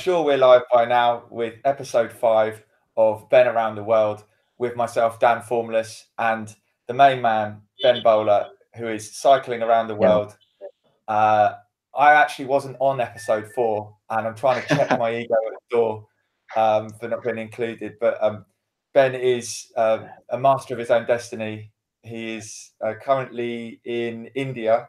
sure we're live by now with episode 5 of Ben Around the World with myself, Dan Formless, and the main man, Ben Bowler, who is cycling around the world. I actually wasn't on episode 4, and I'm trying to check my ego at the door for not being included. But Ben is a master of his own destiny. He is currently in India,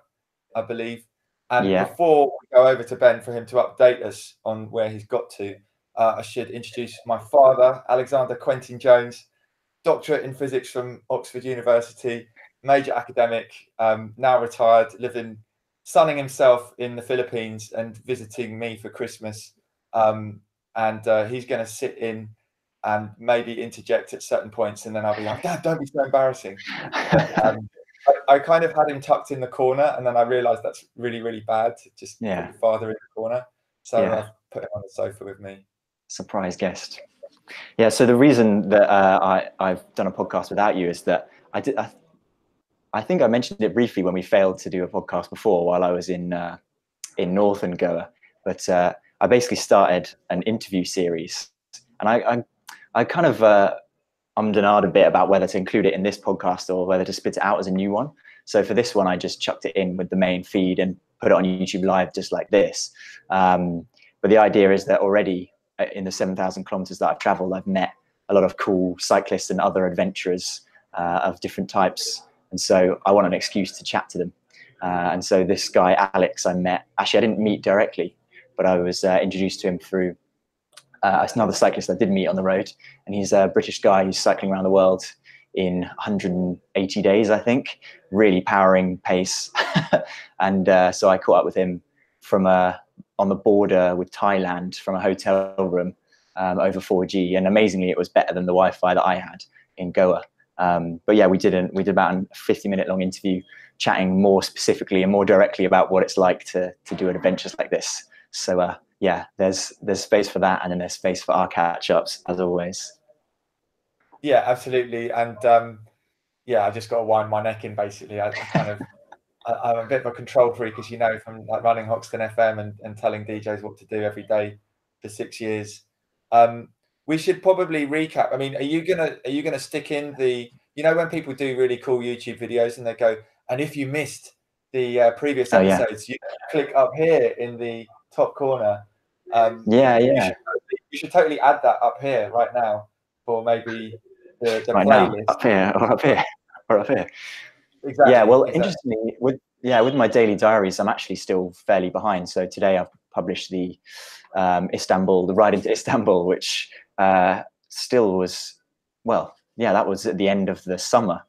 I believe. And before we go over to Ben for him to update us on where he's got to, I should introduce my father, Alexander Quentin Jones, doctorate in physics from Oxford University, major academic, now retired, sunning himself in the Philippines and visiting me for Christmas. And he's going to sit in and maybe interject at certain points, and then I'll be like, Dad, don't be so embarrassing. But, I kind of had him tucked in the corner, and then I realised that's really, really bad to just put your father in the corner. So I've put him on the sofa with me. Surprise guest. Yeah, so the reason that I've done a podcast without you is that I think I mentioned it briefly when we failed to do a podcast before while I was in northern Goa. But I basically started an interview series, and I kind of ummed and ahed a bit about whether to include it in this podcast or whether to spit it out as a new one. So for this one, I just chucked it in with the main feed and put it on YouTube Live just like this. But the idea is that already in the 7,000 kilometers that I've traveled, I've met a lot of cool cyclists and other adventurers of different types. And so I want an excuse to chat to them. And so this guy, Alex, I met, actually I didn't meet directly, but I was introduced to him through another cyclist I did meet on the road. And he's a British guy who's cycling around the world in 180 days, I think, really powering pace. And so I caught up with him from on the border with Thailand from a hotel room over 4G. And amazingly, it was better than the Wi-Fi that I had in Goa. But yeah, we did about a 50-minute long interview chatting more specifically and more directly about what it's like to do adventures like this. So yeah, there's space for that, and then there's space for our catch-ups as always. Yeah, absolutely. And yeah, I just got to wind my neck in basically. I'm a bit of a control freak, as you know, from like running Hoxton FM and telling DJs what to do every day for 6 years. We should probably recap. I mean, are you gonna stick in the, when people do really cool YouTube videos and they go, and if you missed the previous episodes, you click up here in the top corner. You should totally add that up here right now for maybe the right playlist. Now, up here. Exactly. Yeah, well, interestingly, with my daily diaries, I'm actually still fairly behind. So today I've published the ride into Istanbul, which still was, that was at the end of the summer.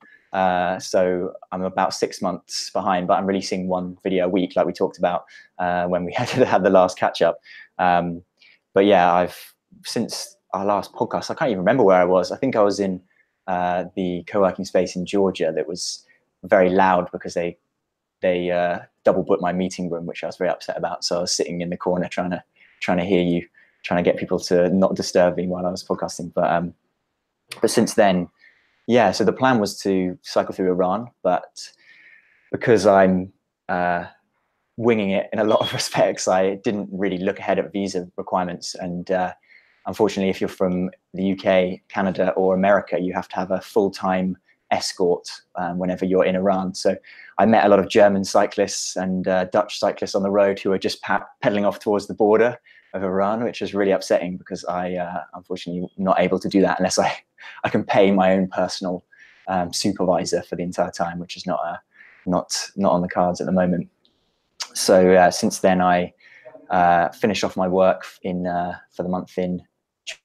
So I'm about 6 months behind, but I'm releasing one video a week, like we talked about when we had the last catch up. But yeah, since our last podcast, I can't even remember where I was. I think I was in the co-working space in Georgia that was very loud because they double booked my meeting room, which I was very upset about. So I was sitting in the corner trying to hear you, trying to get people to not disturb me while I was podcasting. But since then, yeah. So the plan was to cycle through Iran, but because I'm winging it in a lot of respects, I didn't really look ahead at visa requirements. And unfortunately, if you're from the UK, Canada, or America, you have to have a full-time escort whenever you're in Iran. So I met a lot of German cyclists and Dutch cyclists on the road who were just pedaling off towards the border of Iran, which was really upsetting because I unfortunately not able to do that unless I can pay my own personal supervisor for the entire time, which is not on the cards at the moment. So since then, I finished off my work for the month in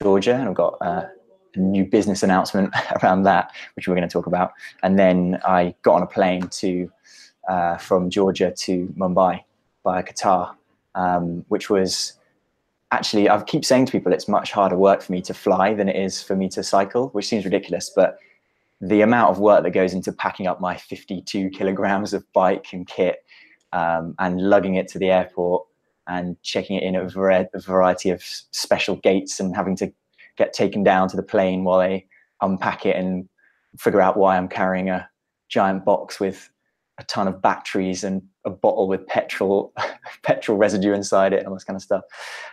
Georgia, and I've got a new business announcement around that, which we're going to talk about. And then I got on a plane from Georgia to Mumbai via Qatar, which was actually, I keep saying to people, it's much harder work for me to fly than it is for me to cycle, which seems ridiculous, but the amount of work that goes into packing up my 52 kilograms of bike and kit and lugging it to the airport and checking it in at a variety of special gates and having to get taken down to the plane while they unpack it and figure out why I'm carrying a giant box with a ton of batteries and a bottle with petrol residue inside it and all this kind of stuff,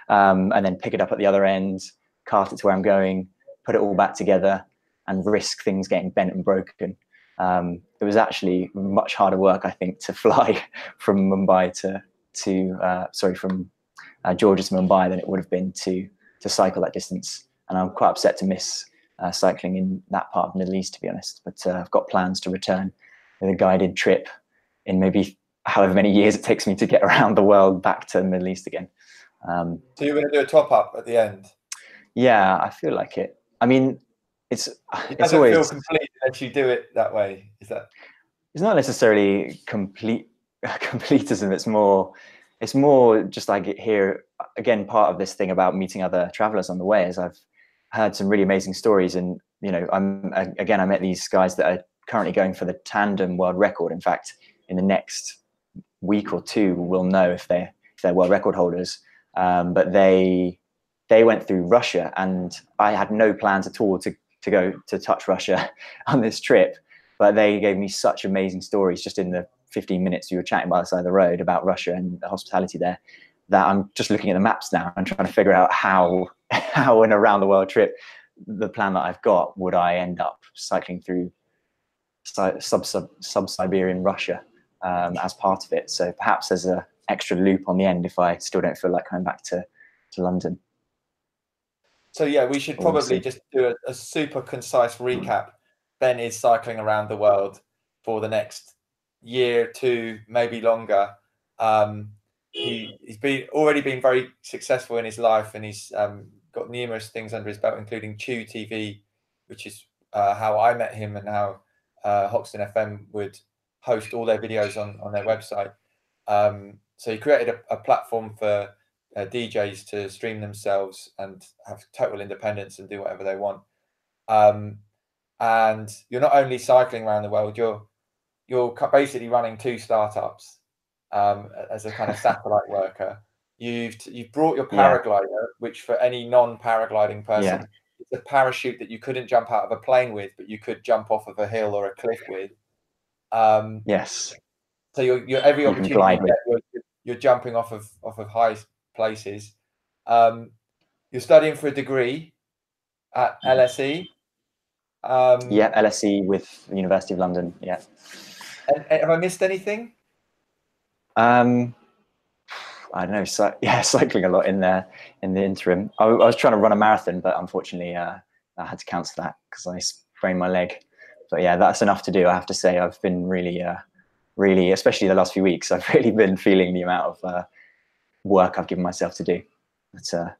and then pick it up at the other end, cart it to where I'm going, put it all back together, and risk things getting bent and broken. It was actually much harder work, I think, to fly from Mumbai from Georgia to Mumbai than it would have been to cycle that distance. And I'm quite upset to miss cycling in that part of the Middle East, to be honest. But I've got plans to return with a guided trip in maybe however many years it takes me to get around the world back to the Middle East again. So you're going to do a top up at the end? Yeah, I feel like it. I mean, it doesn't always feel complete unless you do it that way. Is that? It's not necessarily completism. It's more just like here again. Part of this thing about meeting other travelers on the way is I've heard some really amazing stories, and I met these guys that are currently going for the tandem world record. In fact, in the next week or two, we'll know if they're world record holders. But they went through Russia, and I had no plans at all to go to touch Russia on this trip. But they gave me such amazing stories just in the 15 minutes we were chatting by the side of the road about Russia and the hospitality there, that I'm just looking at the maps now and trying to figure out how in a round the world trip, the plan that I've got, would I end up cycling through sub-Siberian Russia as part of it. So perhaps there's an extra loop on the end if I still don't feel like coming back to London. So yeah, we should probably just do a super concise recap. Ben is cycling around the world for the next year, two, maybe longer. He's already been very successful in his life, and he's got numerous things under his belt, including Chew TV, which is how I met him and how Hoxton FM would host all their videos on their website. So he created a platform for DJs to stream themselves and have total independence and do whatever they want. And you're not only cycling around the world, you're basically running two startups as a kind of satellite worker. You've brought your paraglider, which for any non-paragliding person, it's a parachute that you couldn't jump out of a plane with, but you could jump off of a hill or a cliff with. Yes. So you're every opportunity you get, you're jumping off of high places. You're studying for a degree at LSE. LSE with the University of London. Yeah. And have I missed anything? I don't know. Cycling a lot in there in the interim. I was trying to run a marathon, but unfortunately, I had to cancel that because I sprained my leg. But yeah, that's enough to do. I have to say, I've been really, especially the last few weeks, I've really been feeling the amount of work I've given myself to do. But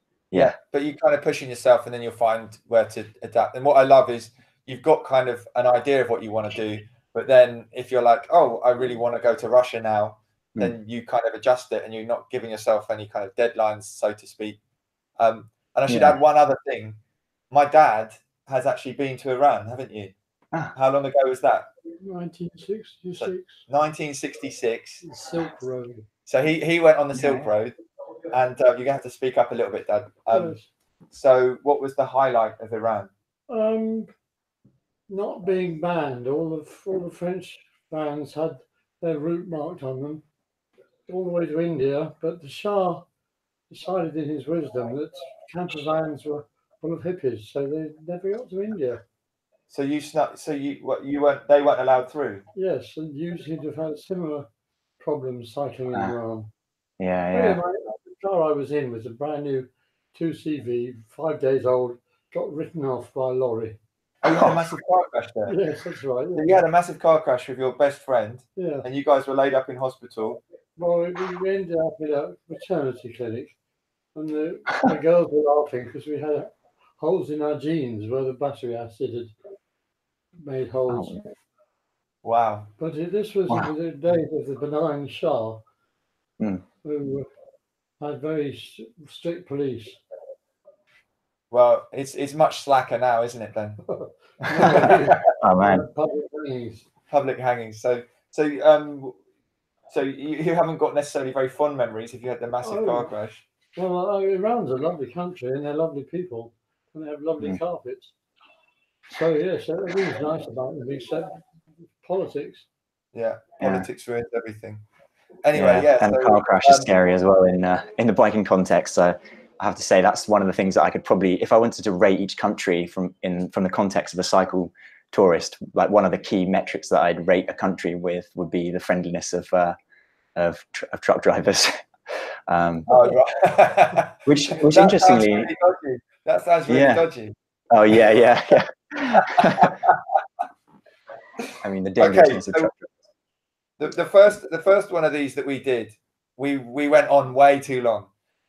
but you're kind of pushing yourself, and then you'll find where to adapt. And what I love is you've got kind of an idea of what you want to do, but then if you're like, oh, I really want to go to Russia now, then you kind of adjust it, and you're not giving yourself any kind of deadlines, so to speak. And I should add one other thing. My dad has actually been to Iran, haven't you? How long ago was that? 1966. So 1966. The Silk Road. So he went on the Silk Road, and you're gonna have to speak up a little bit, Dad. Yes. So what was the highlight of Iran? Not being banned. All the French vans had their route marked on them, all the way to India. But the Shah decided in his wisdom that camper vans were full of hippies, so they never got to India. So you snuck. So they weren't allowed through. Yes, and you seem to have had similar problems cycling in Iran. Yeah. The car I was in was a brand new 2CV, 5 days old, got written off by a lorry. Oh, you had a massive car crash there? Yes, that's right. So you had a massive car crash with your best friend, and you guys were laid up in hospital. Well, we ended up in a maternity clinic, and the girls were laughing because we had holes in our jeans where the battery acid had made holes. Oh. Wow. But this was in the days of the benign Shah, who had very strict police. Well, it's much slacker now, isn't it, then? Oh man. Public hangings. So you haven't got necessarily very fond memories if you had the massive car crash. Well, Iran's a lovely country, and they're lovely people, and they have lovely carpets. So yes, everything's nice about them except politics. Yeah, politics ruins everything. Anyway, yeah. And so, car crash is scary as well in the biking context. So I have to say that's one of the things that I could probably, if I wanted to rate each country from the context of a cycle tourist, like one of the key metrics that I'd rate a country with would be the friendliness of truck drivers. right. which that interestingly, sounds really dodgy. That sounds really dodgy. Oh yeah. I mean, the dangerousness of truck drivers. The first one of these that we did, we went on way too long,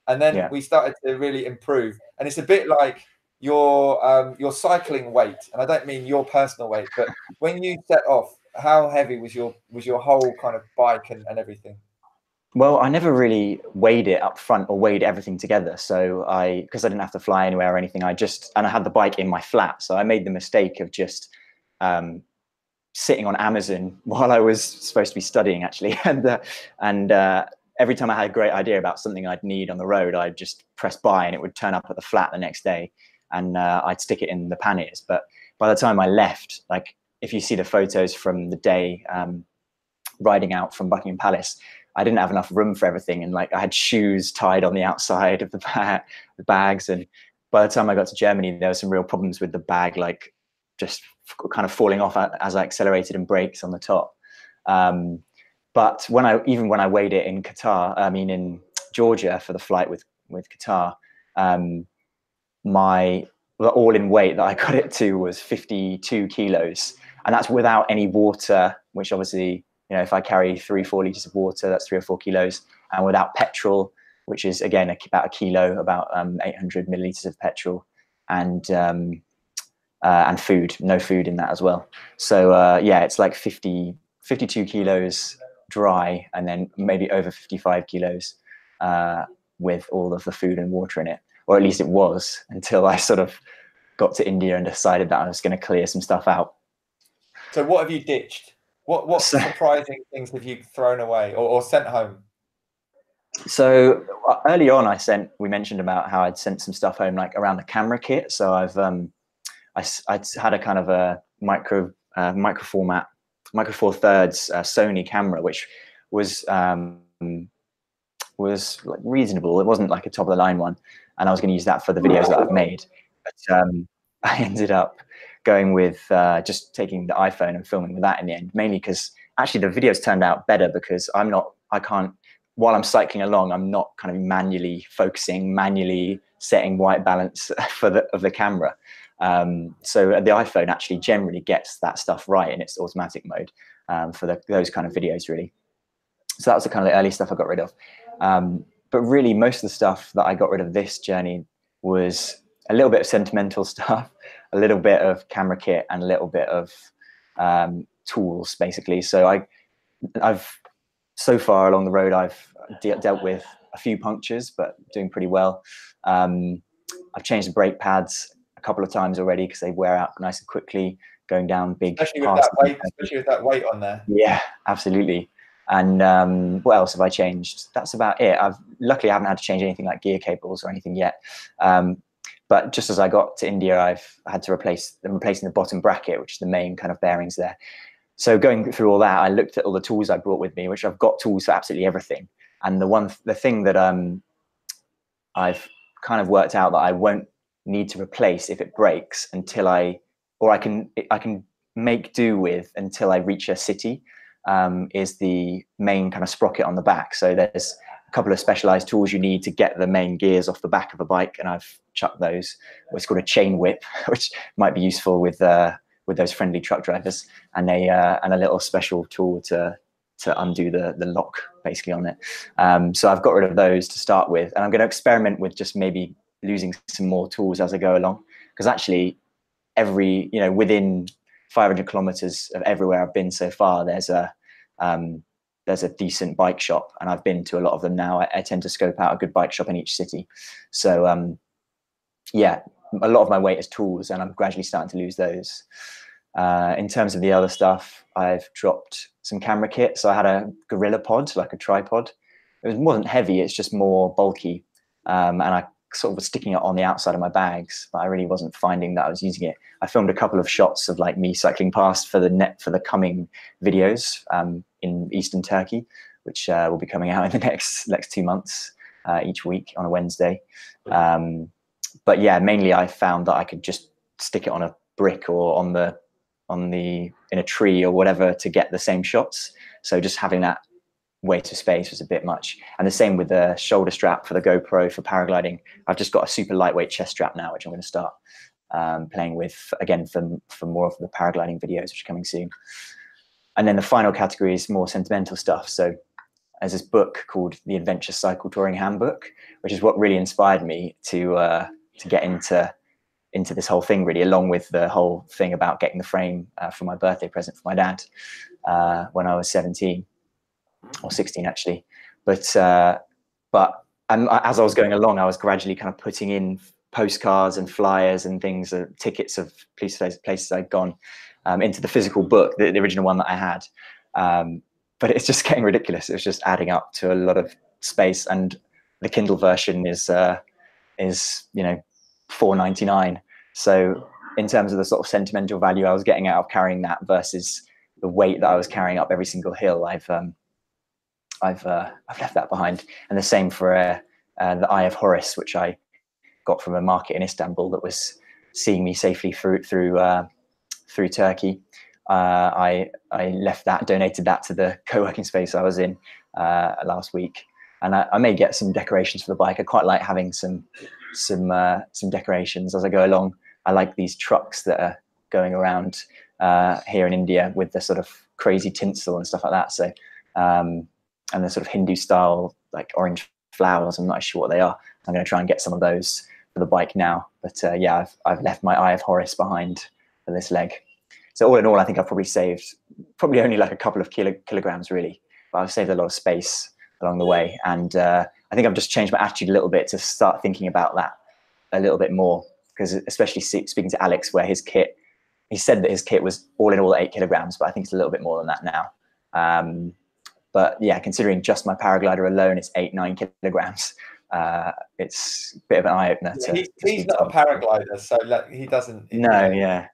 and then we started to really improve. And it's a bit like your cycling weight, and I don't mean your personal weight, but when you set off, how heavy was your whole kind of bike and everything? Well, I never really weighed it up front or weighed everything together. So because I didn't have to fly anywhere or anything, and I had the bike in my flat. So I made the mistake of just sitting on Amazon while I was supposed to be studying, actually. And every time I had a great idea about something I'd need on the road, I'd just press buy and it would turn up at the flat the next day, and I'd stick it in the panniers. But by the time I left, like if you see the photos from the day riding out from Buckingham Palace, I didn't have enough room for everything, and like I had shoes tied on the outside of the bags, and by the time I got to Germany, there were some real problems with the bag, like just kind of falling off as I accelerated and brakes on the top. But when I weighed it in in Georgia for the flight with Qatar, my all-in weight that I got it to was 52 kilos, and that's without any water, which obviously, if I carry 3-4 liters of water, that's 3 or 4 kilos, and without petrol, which is again about a kilo, about 800 milliliters of petrol, and food, no food in that as well. So it's like 52 kilos dry, and then maybe over 55 kilos with all of the food and water in it, or at least it was, until I sort of got to India and decided that I was going to clear some stuff out. So what have you ditched? What surprising things have you thrown away or sent home? So early on, we mentioned about how I'd sent some stuff home, like around the camera kit. So I had a kind of a micro format, micro four thirds Sony camera, which was like reasonable. It wasn't like a top of the line one, and I was going to use that for the videos that I've made. But I ended up going with just taking the iPhone and filming with that in the end, mainly because actually the videos turned out better because while I'm cycling along, I'm not kind of manually focusing, manually setting white balance of the camera. So the iPhone actually generally gets that stuff right in its automatic mode for those kind of videos, really. So that was the kind of the early stuff I got rid of. But really, most of the stuff that I got rid of this journey was a little bit of sentimental stuff, a little bit of camera kit, and a little bit of tools, basically. So I've so far along the road, I've dealt with a few punctures, but doing pretty well. I've changed the brake pads a couple of times already because they wear out nice and quickly going down big. Especially with that weight on there. Yeah, absolutely. And what else have I changed? That's about it. Luckily I haven't had to change anything like gear cables or anything yet. But just as I got to India, I've had to replacing the bottom bracket, which is the main kind of bearings there. So going through all that, I looked at all the tools I brought with me, which I've got tools for absolutely everything. And the thing that I've kind of worked out that I won't need to replace if it breaks until I can make do with until I reach a city, is the main kind of sprocket on the back. So there's a couple of specialized tools you need to get the main gears off the back of a bike, and I've chucked those. It's called a chain whip, which might be useful with those friendly truck drivers, and a little special tool to undo the lock basically on it. So I've got rid of those to start with, and I'm going to experiment with just maybe losing some more tools as I go along, because actually within 500 kilometers of everywhere I've been so far, there's a decent bike shop, and I've been to a lot of them now. I tend to scope out a good bike shop in each city. So a lot of my weight is tools, and I'm gradually starting to lose those. In terms of the other stuff, I've dropped some camera kit. So I had a Gorilla Pod, like a tripod. It wasn't heavy, it's just more bulky. And I sort of was sticking it on the outside of my bags, but I really wasn't finding that I was using it. I filmed a couple of shots of like me cycling past for the coming videos in Eastern Turkey which will be coming out in the next 2 months, each week on a Wednesday. But yeah, mainly I found that I could just stick it on a brick or in a tree or whatever to get the same shots. So just having that weight of space was a bit much. And the same with the shoulder strap for the GoPro for paragliding. I've just got a super lightweight chest strap now, which I'm going to start playing with again for more of the paragliding videos, which are coming soon. And then the final category is more sentimental stuff. So there's this book called The Adventure Cycle Touring Handbook, which is what really inspired me to get into this whole thing, really, along with the whole thing about getting the frame for my birthday present for my dad when I was 17 or 16 actually. But as I was going along, I was gradually kind of putting in postcards and flyers and things, tickets of places I'd gone into the physical book, the original one that I had. But it's just getting ridiculous. It was just adding up to a lot of space, and the Kindle version is $4.99. So in terms of the sort of sentimental value I was getting out of carrying that versus the weight that I was carrying up every single hill, I've left that behind. And the same for the Eye of Horus, which I got from a market in Istanbul that was seeing me safely through Turkey. I left that, donated that to the co-working space I was in last week, and I may get some decorations for the bike. I quite like having some decorations as I go along. I like these trucks that are going around here in India with the sort of crazy tinsel and stuff like that. So and the sort of Hindu style, like orange flowers. I'm not sure what they are. I'm going to try and get some of those for the bike now. But yeah, I've left my Eye of Horus behind for this leg. So all in all, I think I've probably saved only like a couple of kilograms really, but I've saved a lot of space along the way. And I think I've just changed my attitude a little bit to start thinking about that a little bit more, because especially speaking to Alex, where his kit, he said that his kit was all in all 8 kilograms, but I think it's a little bit more than that now. But yeah, considering just my paraglider alone, it's 8-9 kilograms. It's a bit of an eye opener. Yeah, he's not a paraglider, so he doesn't. No, yeah,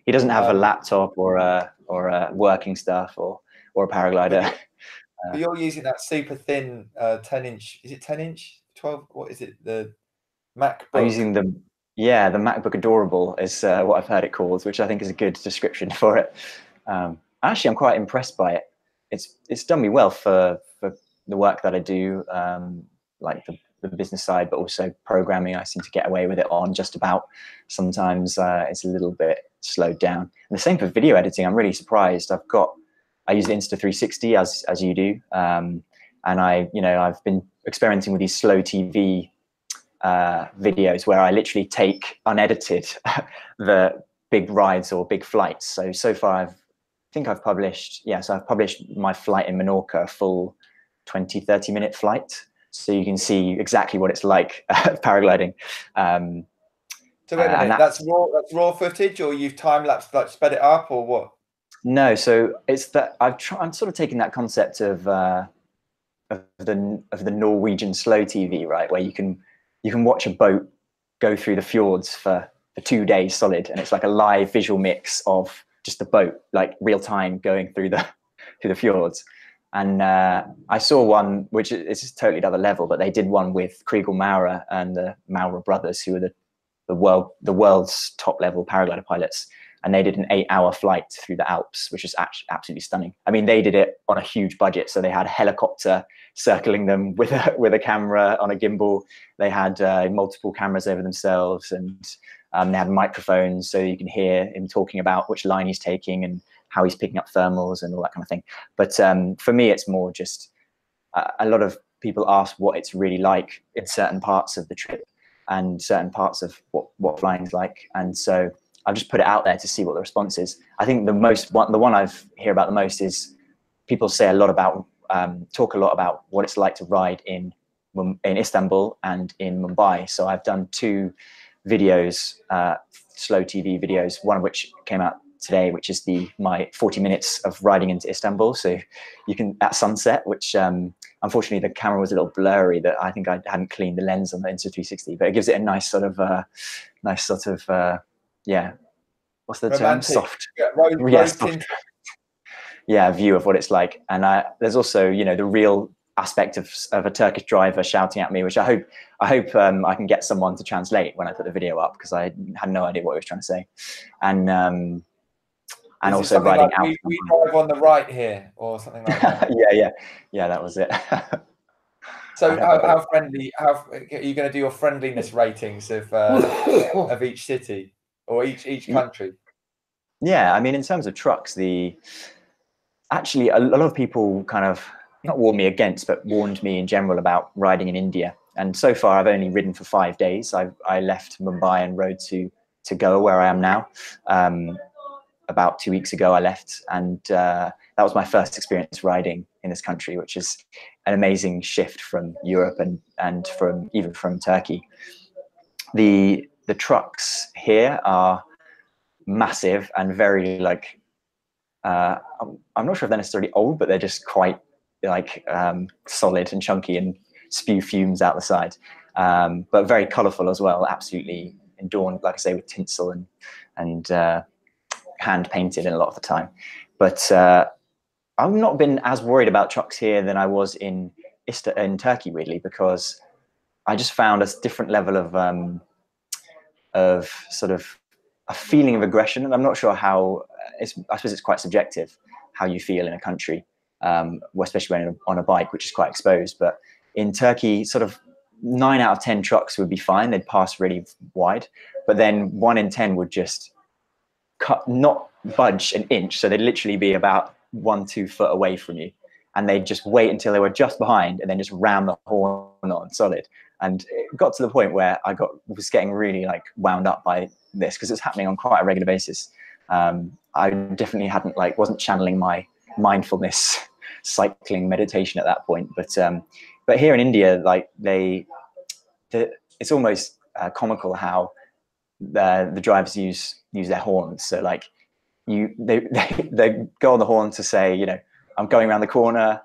he doesn't have a laptop or a working stuff or a paraglider. But you're using that super thin 10-inch. Is it 10-inch? 12? What is it? The MacBook. I'm using the MacBook Adorable is what I've heard it called, which I think is a good description for it. Actually, I'm quite impressed by it. It's done me well for the work that I do, like the business side, but also programming. I seem to get away with it on just about. Sometimes it's a little bit slowed down. And the same for video editing. I'm really surprised. I use Insta360 as you do, and I've been experimenting with these slow TV videos where I literally take unedited the big rides or big flights. So far I've published my flight in Menorca, a full 20-30 minute flight, so you can see exactly what it's like paragliding. So wait a minute, that's raw footage, or you've time-lapsed, like sped it up, or what? No, so it's that I'm sort of taking that concept of the Norwegian slow TV, right, where you can watch a boat go through the fjords for 2 days solid, and it's like a live visual mix of just the boat, like real time going through the fjords. And I saw one which is totally another level, but they did one with Kriegel Maurer and the Maurer brothers, who are the world's top level paraglider pilots. And they did an 8-hour flight through the Alps, which is absolutely stunning. I mean, they did it on a huge budget. So they had a helicopter circling them with a camera on a gimbal. They had multiple cameras over themselves, and they had microphones so you can hear him talking about which line he's taking and how he's picking up thermals and all that kind of thing. But for me, it's more just a lot of people ask what it's really like in certain parts of the trip and certain parts of what flying's like. And so I've just put it out there to see what the response is. I think the one I've hear about the most is people talk a lot about what it's like to ride in Istanbul and in Mumbai. So I've done 2 videos, slow TV videos, one of which came out today, which is my 40 minutes of riding into Istanbul. So you can, at sunset, which unfortunately the camera was a little blurry, that I think I hadn't cleaned the lens on the Insta360, but it gives it a nice sort of yeah, what's the term? Soft. Yeah, view of what it's like. And there's also, you know, the real aspect of a Turkish driver shouting at me, which I hope I can get someone to translate when I put the video up, because I had no idea what he was trying to say. And also riding like, out. We drive on the right here, or something like that. yeah, that was it. So how friendly? How are you going to do your friendliness ratings of each city or each country? Yeah, I mean, in terms of trucks, actually a lot of people kind of not warned me against, but warned me in general about riding in India. And so far, I've only ridden for 5 days. I left Mumbai and rode to Goa, where I am now. About 2 weeks ago, I left, and that was my first experience riding in this country, which is an amazing shift from Europe and even from Turkey. The trucks here are massive and very like I'm not sure if they're necessarily old, but they're just quite like solid and chunky and spew fumes out the side, but very colourful as well. Absolutely adorned, like I say, with tinsel and hand painted in a lot of the time. But I've not been as worried about trucks here than I was in Turkey, weirdly, because I just found a different level of sort of a feeling of aggression. And I'm not sure how, I suppose it's quite subjective how you feel in a country, especially when on a bike, which is quite exposed. But in Turkey, sort of 9 out of 10 trucks would be fine. They'd pass really wide, but then 1 in 10 would just not budge an inch. So they'd literally be about 1-2 foot away from you, and they'd just wait until they were just behind and then just ram the horn on solid. And it got to the point where I was getting really like wound up by this, because it's happening on quite a regular basis. I definitely wasn't channeling my mindfulness cycling meditation at that point. But here in India, like it's almost comical how the drivers use their horns. So like they go on the horn to say, you know, I'm going around the corner.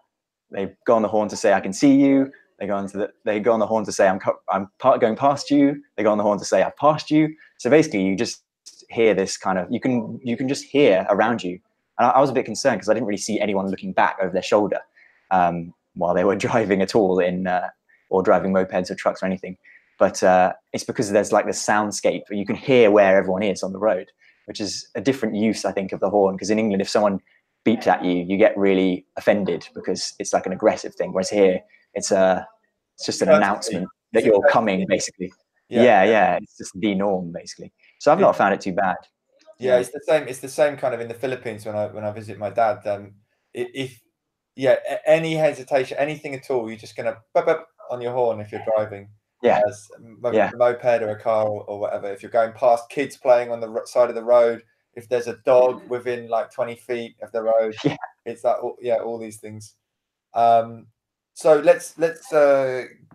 They go on the horn to say, I can see you. They go on the horn to say, I'm going past you. They go on the horn to say, I've passed you. So basically, you just hear this kind of, you can just hear around you. And I was a bit concerned because I didn't really see anyone looking back over their shoulder while they were driving at all or driving mopeds or trucks or anything. But it's because there's like this soundscape, you can hear where everyone is on the road, which is a different use, I think, of the horn. Because in England, if someone beeps at you, you get really offended because it's like an aggressive thing. Whereas here, it's just an announcement that you're coming, basically. Yeah. It's just the norm, basically. So I've not found it too bad. Yeah, it's the same. It's the same kind of in the Philippines when I visit my dad. Any hesitation, anything at all, you're just gonna bop, bop on your horn if you're driving. As a moped or a car or whatever. If you're going past kids playing on the side of the road, if there's a dog within like 20 feet of the road, it's that. All these things. So let's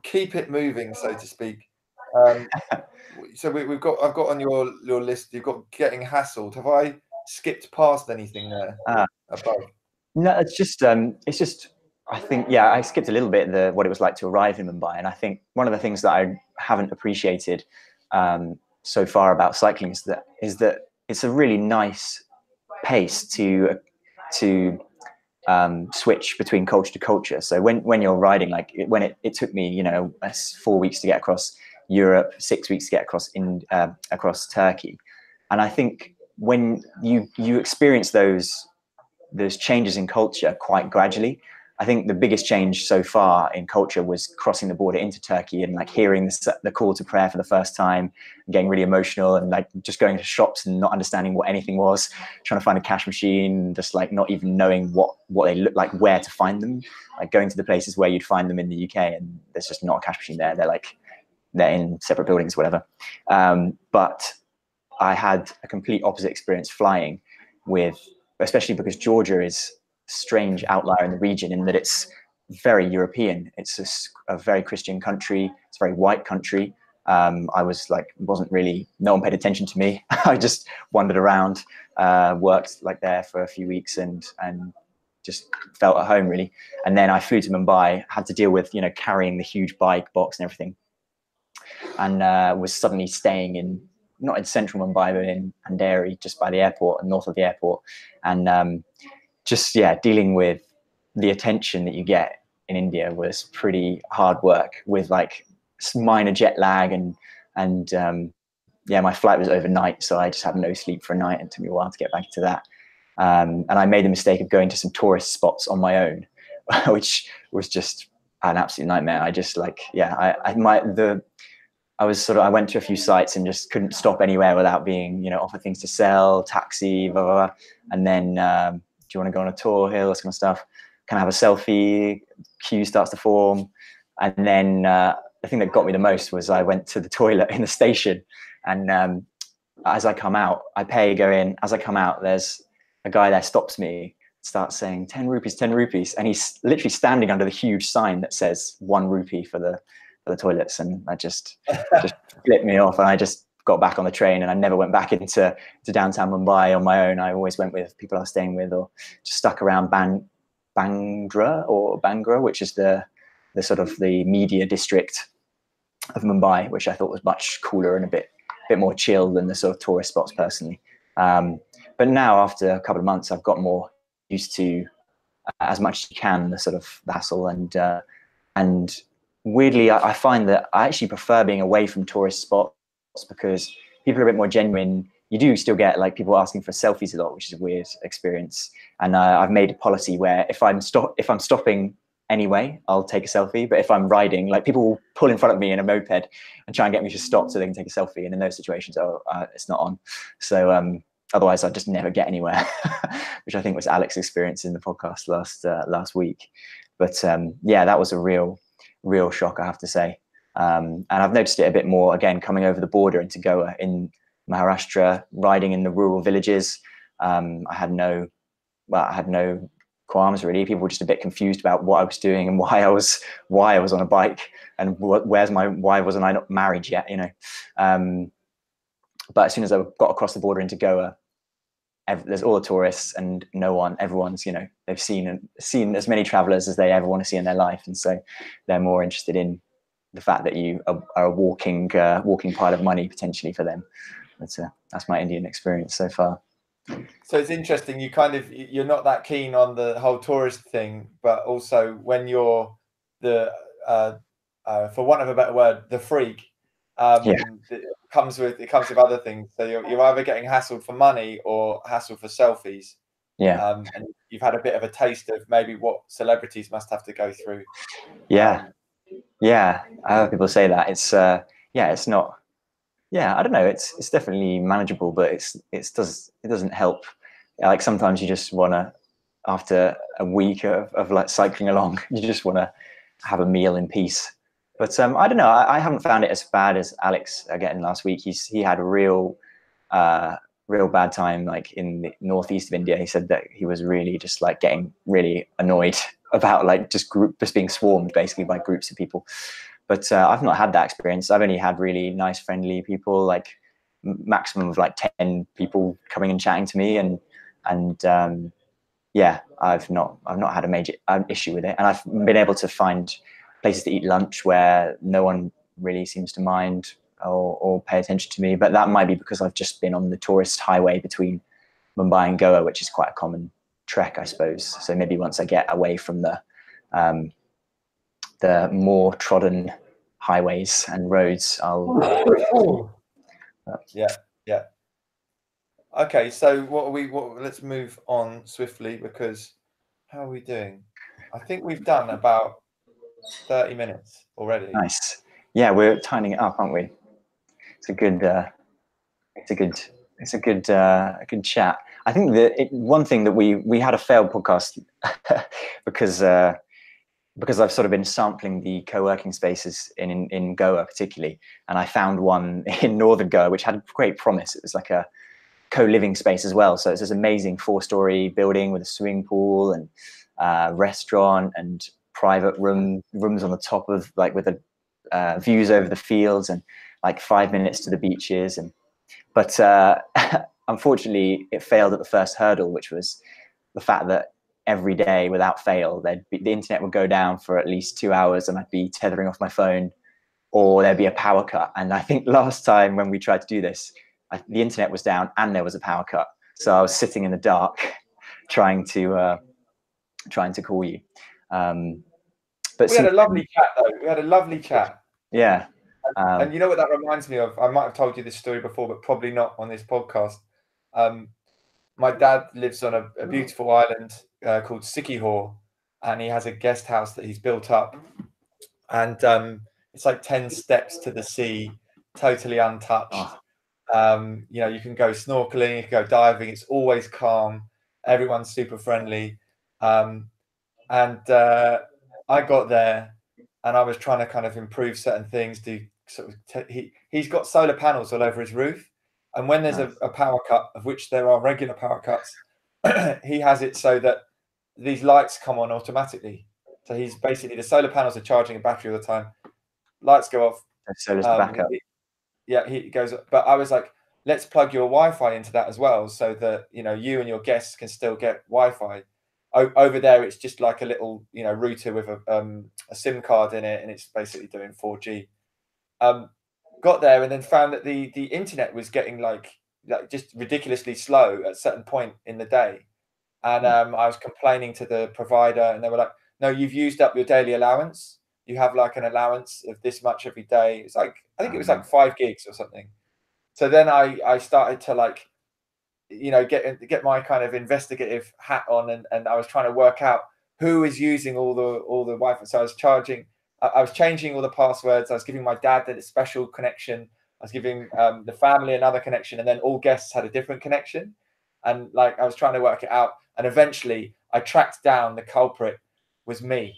keep it moving, so to speak. So I've got on your list. You've got getting hassled. Have I skipped past anything there above? No, it's just I think I skipped a little bit what it was like to arrive in Mumbai, and I think one of the things that I haven't appreciated so far about cycling is that it's a really nice pace to switch between culture to culture. So when you're riding, like when it took me, you know, 4 weeks to get across Europe, 6 weeks to get across Turkey, and I think when you experience those changes in culture quite gradually. I think the biggest change so far in culture was crossing the border into Turkey and like hearing the call to prayer for the first time, and getting really emotional, and like just going to shops and not understanding what anything was, trying to find a cash machine, just like not even knowing what they look like, where to find them, like going to the places where you'd find them in the UK and there's just not a cash machine there. They're in separate buildings, whatever. But I had a complete opposite experience flying especially because Georgia is a strange outlier in the region in that it's very European. It's a very Christian country. It's a very white country. I was like, no one paid attention to me. I just wandered around, worked like there for a few weeks and just felt at home really. And then I flew to Mumbai, had to deal with, you know, carrying the huge bike box and everything. And was suddenly staying not in central Mumbai, but in Diaries, just by the airport and north of the airport. And just, yeah, dealing with the attention that you get in India was pretty hard work, with like minor jet lag, and yeah, my flight was overnight, so I just had no sleep for a night, and it took me a while to get back into that. And I made the mistake of going to some tourist spots on my own, which was just an absolute nightmare. I just like, yeah, I went to a few sites and just couldn't stop anywhere without being, offered things to sell, taxi, blah, blah, blah. And then, do you want to go on a tour here? This kind of stuff. Can I have a selfie? Queue starts to form. And then the thing that got me the most was I went to the toilet in the station. And as I come out, I pay, go in. As I come out, there's a guy there stops me, starts saying 10 rupees, 10 rupees. And he's literally standing under the huge sign that says 1 rupee for the toilets. And I just flipped me off, and I just got back on the train, and I never went back into downtown Mumbai on my own. I always went with people I was staying with, or just stuck around Bangra, which is the sort of the media district of Mumbai, which I thought was much cooler and a bit more chill than the sort of tourist spots personally. But now, after a couple of months, I've got more used to, as much as you can, the sort of hassle, and weirdly, I find that I actually prefer being away from tourist spots, because people are a bit more genuine. You do still get like people asking for selfies a lot, which is a weird experience. And I've made a policy where if I'm stopping anyway, I'll take a selfie. But if I'm riding, like, people will pull in front of me in a moped and try and get me to stop so they can take a selfie. And in those situations, it's not on. So otherwise, I just never get anywhere, which I think was Alex's experience in the podcast last week. But yeah, that was a real shock, I have to say. And I've noticed it a bit more, again, coming over the border into Goa in Maharashtra, riding in the rural villages. I had no qualms, really. People were just a bit confused about what I was doing and why I was on a bike, and why wasn't I not married yet, but as soon as I got across the border into Goa, there's all the tourists, and everyone's, they've seen as many travelers as they ever want to see in their life. And so they're more interested in the fact that you are a walking pile of money potentially for them. That's my Indian experience so far. So it's interesting. You're not that keen on the whole tourist thing, but also when you're the, for want of a better word, the freak, it comes with other things. So you're either getting hassled for money or hassled for selfies. Yeah. And you've had a bit of a taste of maybe what celebrities must have to go through. Yeah. Yeah. I heard people say that. It's it's not. Yeah, I don't know. It's definitely manageable, but it doesn't help. Like, sometimes you just want to, after a week of like cycling along, you just want to have a meal in peace. But I don't know. I haven't found it as bad as Alex getting last week. He had a real bad time, like in the northeast of India. He said that he was really just like getting really annoyed about like just being swarmed basically by groups of people. But I've not had that experience. I've only had really nice, friendly people, like maximum of like 10 people coming and chatting to me, and yeah, I've not had a major issue with it, and I've been able to find places to eat lunch where no one really seems to mind or pay attention to me. But that might be because I've just been on the tourist highway between Mumbai and Goa, which is quite a common trek, I suppose. So maybe once I get away from the more trodden highways and roads, yeah. Okay, so let's move on swiftly, because how are we doing? I think we've done about 30 minutes already. Nice. Yeah, we're tightening it up, aren't we? It's a good chat. I think that one thing that we had a failed podcast because I've sort of been sampling the co-working spaces in Goa particularly, and I found one in northern Goa which had great promise. It was like a co-living space as well. So it's this amazing 4-story building with a swimming pool and restaurant and private rooms on the top of, like, with the views over the fields and like 5 minutes to the beaches. But unfortunately, it failed at the first hurdle, which was the fact that every day, without fail, the internet would go down for at least 2 hours, and I'd be tethering off my phone, or there'd be a power cut. And I think last time when we tried to do this, the internet was down and there was a power cut. So I was sitting in the dark trying to call you. But we had a lovely chat, though. We had a lovely chat. Yeah. And you know what that reminds me of? I might have told you this story before, but probably not on this podcast. My dad lives on a beautiful island called Sikihor, and he has a guest house that he's built up. And it's like 10 steps to the sea, totally untouched. You know, you can go snorkeling, you can go diving. It's always calm. Everyone's super friendly. And I got there, and I was trying to kind of improve certain things. He's got solar panels all over his roof, and when there's a power cut, of which there are regular power cuts, he has it so that these lights come on automatically. So he's basically, the solar panels are charging a battery all the time. Lights go off. Solar's the backup. He goes. But I was like, let's plug your Wi-Fi into that as well, so that you and your guests can still get Wi-Fi. Over there, it's just like a little router with a SIM card in it, and it's basically doing 4G. Got there and then found that the internet was getting like just ridiculously slow at a certain point in the day, and I was complaining to the provider, and they were like, "No, you've used up your daily allowance. You have like an allowance of this much every day." It's like, I think it was like 5 gigs or something. So then I started to like, get my kind of investigative hat on, and I was trying to work out who is using all the Wi-Fi. So I was changing all the passwords. I was giving my dad a special connection. I was giving the family another connection, and then all guests had a different connection. And like, I was trying to work it out, and eventually I tracked down the culprit was me.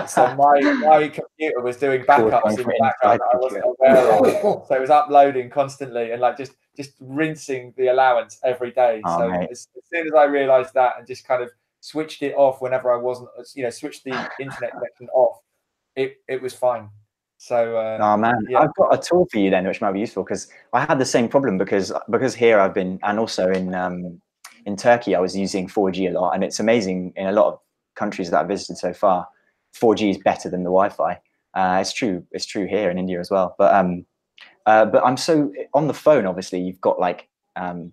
So my computer was doing backups in the background that I wasn't aware of. So it was uploading constantly and like just rinsing the allowance every day. So as soon as I realized that and just kind of switched it off whenever I wasn't, switched the internet connection off, it was fine. So yeah. I've got a tool for you then, which might be useful, because I had the same problem because here I've been, and also in Turkey I was using 4G a lot, and it's amazing in a lot of countries that I've visited so far. 4G is better than the Wi-Fi. It's true here in India as well. But I'm so on the phone. Obviously, you've got like, well,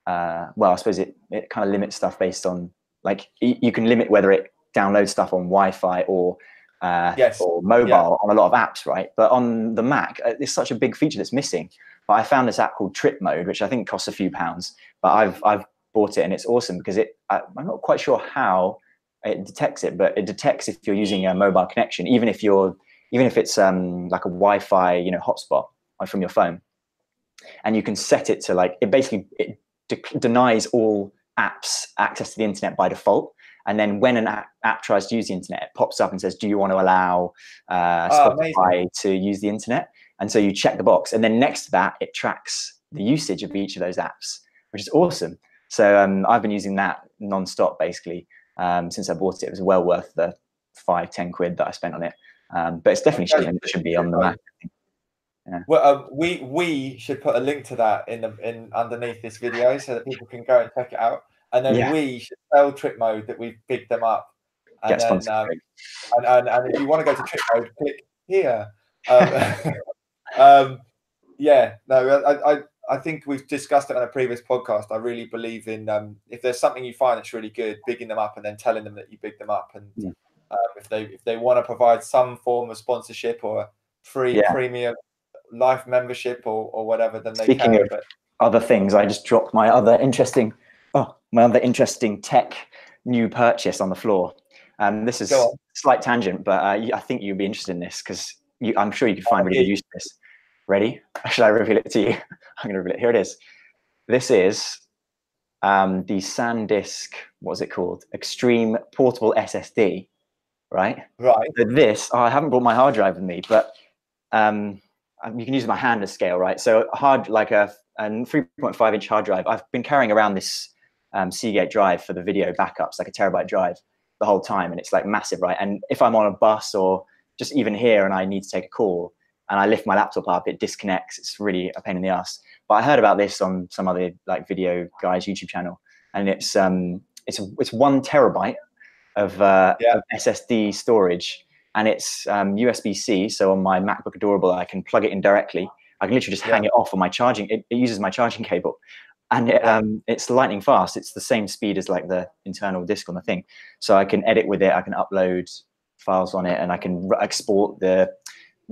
I suppose it kind of limits stuff based on like you can limit whether it downloads stuff on Wi-Fi or mobile on a lot of apps, right? But on the Mac, it's such a big feature that's missing. But I found this app called Tripmode, which I think costs a few pounds, but I've bought it and it's awesome because I'm not quite sure how it detects it, but it detects if you're using a mobile connection, even if it's like a Wi-Fi, hotspot from your phone, and you can set it to like, it denies all apps access to the internet by default. And then when an app tries to use the internet, it pops up and says, "Do you want to allow Spotify to use the internet?" And so you check the box, and then next to that, it tracks the usage of each of those apps, which is awesome. So I've been using that non-stop basically. Since I bought it. It was well worth the 5-10 quid that I spent on it. But it's definitely something that should be on the Mac. Yeah. Well, we should put a link to that in underneath this video so that people can go and check it out. And then we should tell Tripmode that we've picked them up. And then, and if you want to go to Tripmode, click here. I think we've discussed it on a previous podcast. I really believe in if there's something you find that's really good, bigging them up and then telling them that you bigged them up. And if they want to provide some form of sponsorship or free premium life membership or whatever, then they can. Speaking of other things, I just dropped my other interesting tech new purchase on the floor. This is a slight tangent, but I think you'd be interested in this because I'm sure you could find really good use for this. Ready? Should I reveal it to you? I'm going to reveal it. Here it is. This is the SanDisk, what's it called? Extreme Portable SSD, right? Right. So this, I haven't brought my hard drive with me, but you can use my hand as scale, right? So like a 3.5-inch hard drive. I've been carrying around this Seagate drive for the video backups, like a terabyte drive the whole time. And it's like massive, right? And if I'm on a bus or just even here and I need to take a call, and I lift my laptop up, it disconnects. It's really a pain in the ass. But I heard about this on some other like video guys' YouTube channel, and it's 1 terabyte of SSD storage, and it's USB-C. So on my MacBook Adorable, I can plug it in directly. I can literally just hang it off on my charging. It uses my charging cable, and it's lightning fast. It's the same speed as like the internal disk on the thing, so I can edit with it. I can upload files on it, and I can export the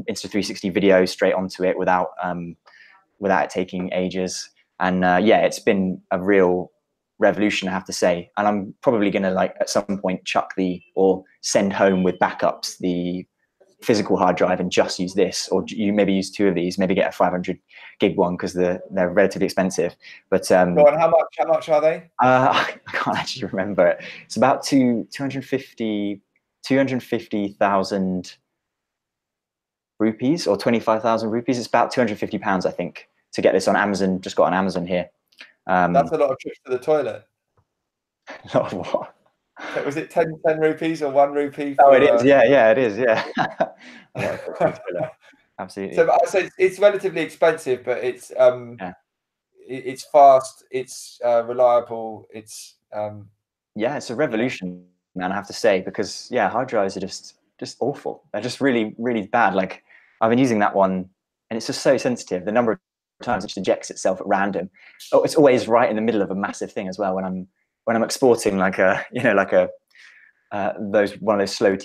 Insta360 video straight onto it without it taking ages. And yeah, it's been a real revolution, I have to say. And I'm probably going to, like, at some point chuck or send home with backups the physical hard drive and just use this, or you maybe use two of these, maybe get a 500 gig one, because they're relatively expensive. But go on, how much are they? I can't actually remember it. It's about 250,000 rupees or 25,000 rupees. It's about £250, I think, to get this on Amazon. Just got on Amazon here. That's a lot of trips to the toilet. A lot of what? Was it 10 rupees or 1 rupee? Oh, it is. Yeah, it is. Yeah. Absolutely. So it's relatively expensive, but it's yeah. It's fast. It's reliable. It's yeah, it's a revolution, man. I have to say, because yeah, hard drives are just awful. They're just really, really bad. Like, I've been using that one, and it's just so sensitive. The number of times it just ejects itself at random. Oh, it's always right in the middle of a massive thing as well. When I'm exporting like one of those slow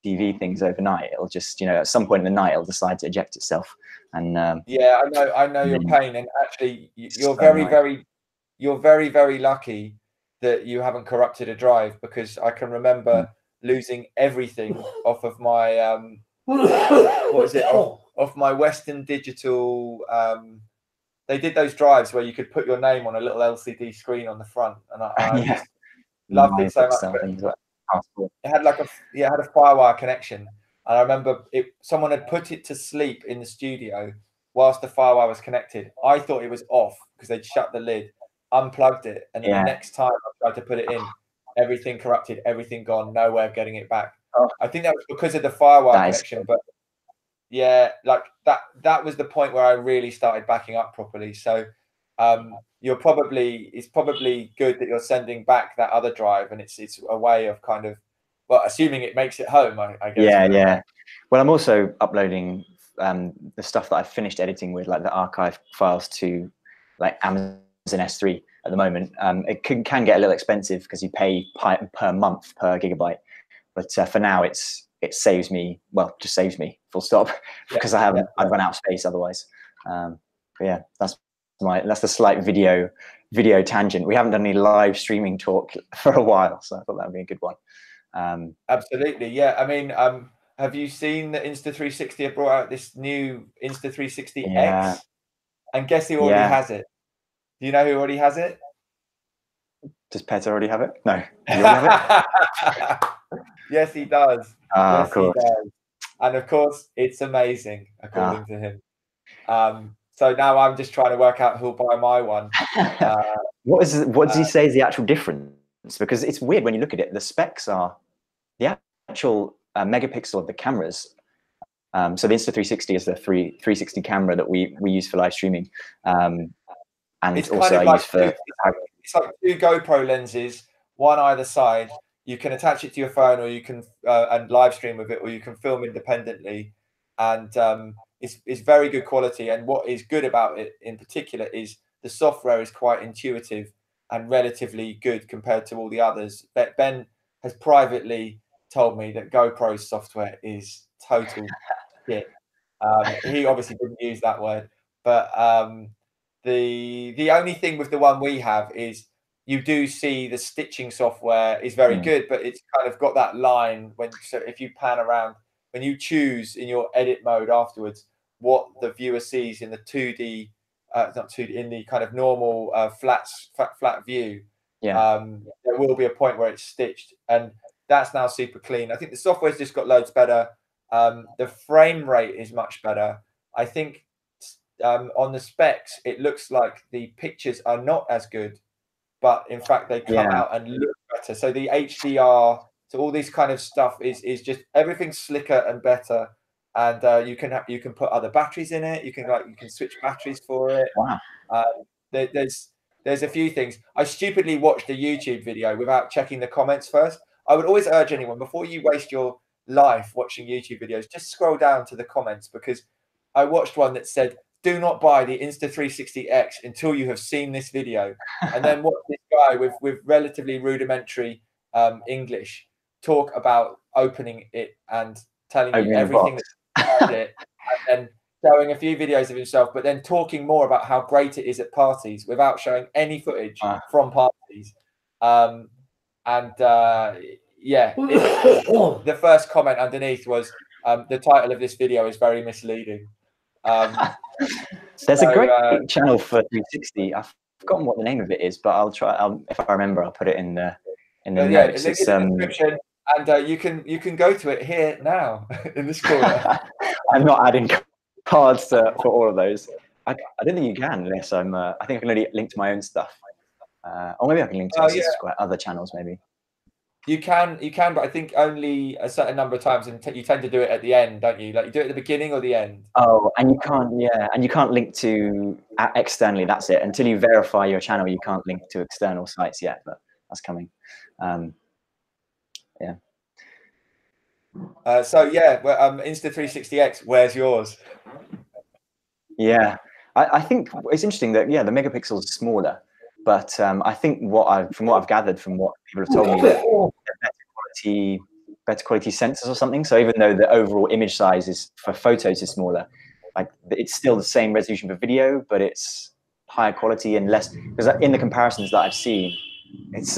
TV things overnight, it'll just, at some point in the night, it'll decide to eject itself. And yeah, I know your pain. And actually, you're very, very lucky that you haven't corrupted a drive, because I can remember losing everything off of my what was it, off my Western Digital. They did those drives where you could put your name on a little LCD screen on the front, and I just loved it so much. It had like it had a FireWire connection, and I remember someone had put it to sleep in the studio whilst the FireWire was connected. I thought it was off because they'd shut the lid, unplugged it, and then the next time I tried to put it in, everything corrupted, everything gone, no way of getting it back. I think that was because of the FireWire connection, but yeah, like that was the point where I really started backing up properly. So it's probably good that you're sending back that other drive, and it's a way of kind of, well, assuming it makes it home, I guess. Yeah. Well, I'm also uploading the stuff that I've finished editing with, like the archive files, to like Amazon S3 at the moment. It can get a little expensive because you pay per month per gigabyte, but for now it saves me, just saves me, full stop, because I'd run out of space otherwise. But yeah, that's the slight video tangent. We haven't done any live streaming talk for a while, so I thought that would be a good one. Absolutely, yeah. I mean, have you seen that Insta360 have brought out this new Insta360 X? And guess who already has it? Do you know who already has it? Does Peter already have it? No. Do you already have it? Yes, he does. Yes, he does. And of course, it's amazing, according to him. So now I'm just trying to work out who'll buy my one. What does he say is the actual difference? Because it's weird when you look at it. The specs are the actual megapixel of the cameras. So the Insta360 is the 360 camera that we use for live streaming, and it's also kind of it's like two GoPro lenses, one either side. You can attach it to your phone, or you can and live stream with it, or you can film independently, and it's very good quality. And what is good about it in particular is the software is quite intuitive and relatively good compared to all the others. Ben has privately told me that GoPro's software is total shit. He obviously didn't use that word, but the only thing with the one we have is you do see the stitching software is very good, but it's kind of got that line so if you pan around, when you choose in your edit mode afterwards what the viewer sees in the 2D, not 2D, in the kind of normal flat view, there will be a point where it's stitched, and that's now super clean. I think the software's just got loads better. The frame rate is much better. I think on the specs, it looks like the pictures are not as good, but in fact they come out and look better. So the HDR, so all this kind of stuff is just everything's slicker and better. And you can put other batteries in it. You can switch batteries for it. Wow. There's a few things. I stupidly watched a YouTube video without checking the comments first. I would always urge anyone, before you waste your life watching YouTube videos, just scroll down to the comments, because I watched one that said, do not buy the Insta360X until you have seen this video, and then watch this guy with relatively rudimentary English talk about opening it and telling you everything that's about it, and then showing a few videos of himself, but then talking more about how great it is at parties without showing any footage from parties. Yeah, the first comment underneath was, the title of this video is very misleading. There's a great channel for 360. I've forgotten what the name of it is, but I'll try. if I remember, I'll put it in the notes. Yeah, it's in the description, and you can go to it here now in this corner. I'm not adding cards for all of those. I don't think you can unless I think I can only link to my own stuff, or maybe I can link to other channels. Maybe you can, but I think only a certain number of times, and you tend to do it at the end, don't you? Like you do it at the beginning or the end. Oh, and you can't, and you can't link to externally. That's it. Until you verify your channel, you can't link to external sites yet. But that's coming. Yeah. So yeah, well, Insta360X, where's yours? Yeah, I think it's interesting that the megapixels are smaller, but I think from what I've gathered from what people have told me, that better quality sensors or something. So even though the overall image size is for photos is smaller, like it's still the same resolution for video, but it's higher quality and less. Because in the comparisons that I've seen, it's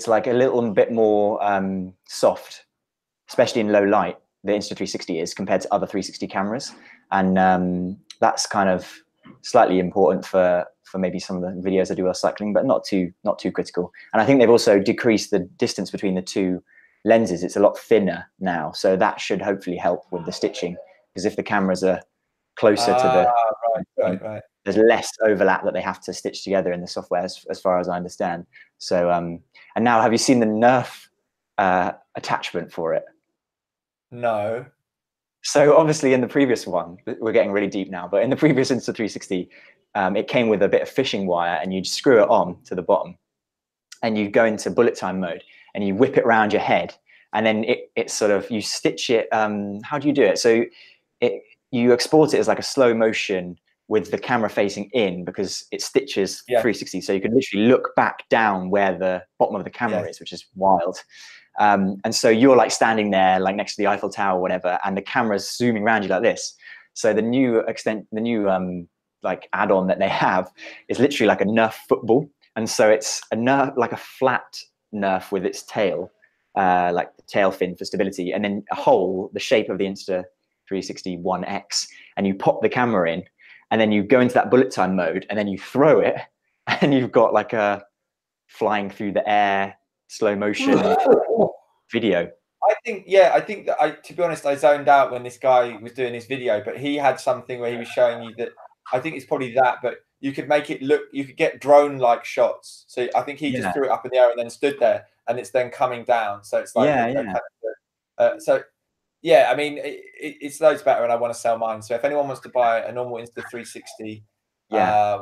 like a little bit more soft, especially in low light. The Insta360 is compared to other 360 cameras, and that's kind of slightly important for maybe some of the videos I do while cycling, but not too critical. And I think they've also decreased the distance between the two lenses. It's a lot thinner now, so that should hopefully help with the stitching, because if the cameras are closer to the right. There's less overlap that they have to stitch together in the software, as far as I understand. So and now, have you seen the Nerf attachment for it? No. So obviously in the previous one, we're getting really deep now, but in the previous Insta360, it came with a bit of fishing wire, and you'd screw it on to the bottom, and you go into bullet time mode, and you whip it around your head, and then it sort of, you stitch it. How do you do it? So you export it as like a slow motion with the camera facing in, because it stitches 360. So you can literally look back down where the bottom of the camera is, which is wild. And so you're like standing there, like next to the Eiffel Tower or whatever, and the camera's zooming around you like this. So the new like add-on that they have is literally like a Nerf football. And so it's a Nerf, like a flat Nerf with its tail, like the tail fin for stability, and then a hole the shape of the Insta360 One X, and you pop the camera in, and then you go into that bullet time mode, and then you throw it, and you've got like a flying through the air, slow motion video. I think that to be honest, I zoned out when this guy was doing his video, but he had something where he was showing you that, I think it's probably that, but you could make it look, you could get drone-like shots. So I think he just threw it up in the air and then stood there, and it's then coming down. So it's like, so yeah, I mean, it's loads better, and I want to sell mine. So if anyone wants to buy a normal Insta360,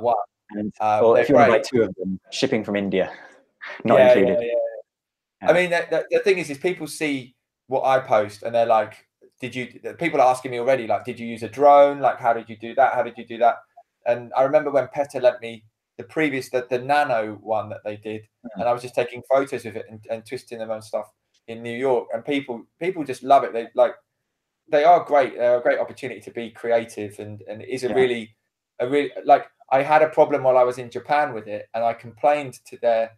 one, or if you want to buy two of them, shipping from India, not included. I mean, the thing is people see what I post, and they're like, people are asking me already, like, did you use a drone? Like, how did you do that? How did you do that? And I remember when Petter lent me the Nano one that they did, and I was just taking photos of it and twisting them and stuff in New York, and people just love it. They are great. They're a great opportunity to be creative, and it is a really like, I had a problem while I was in Japan with it, and I complained to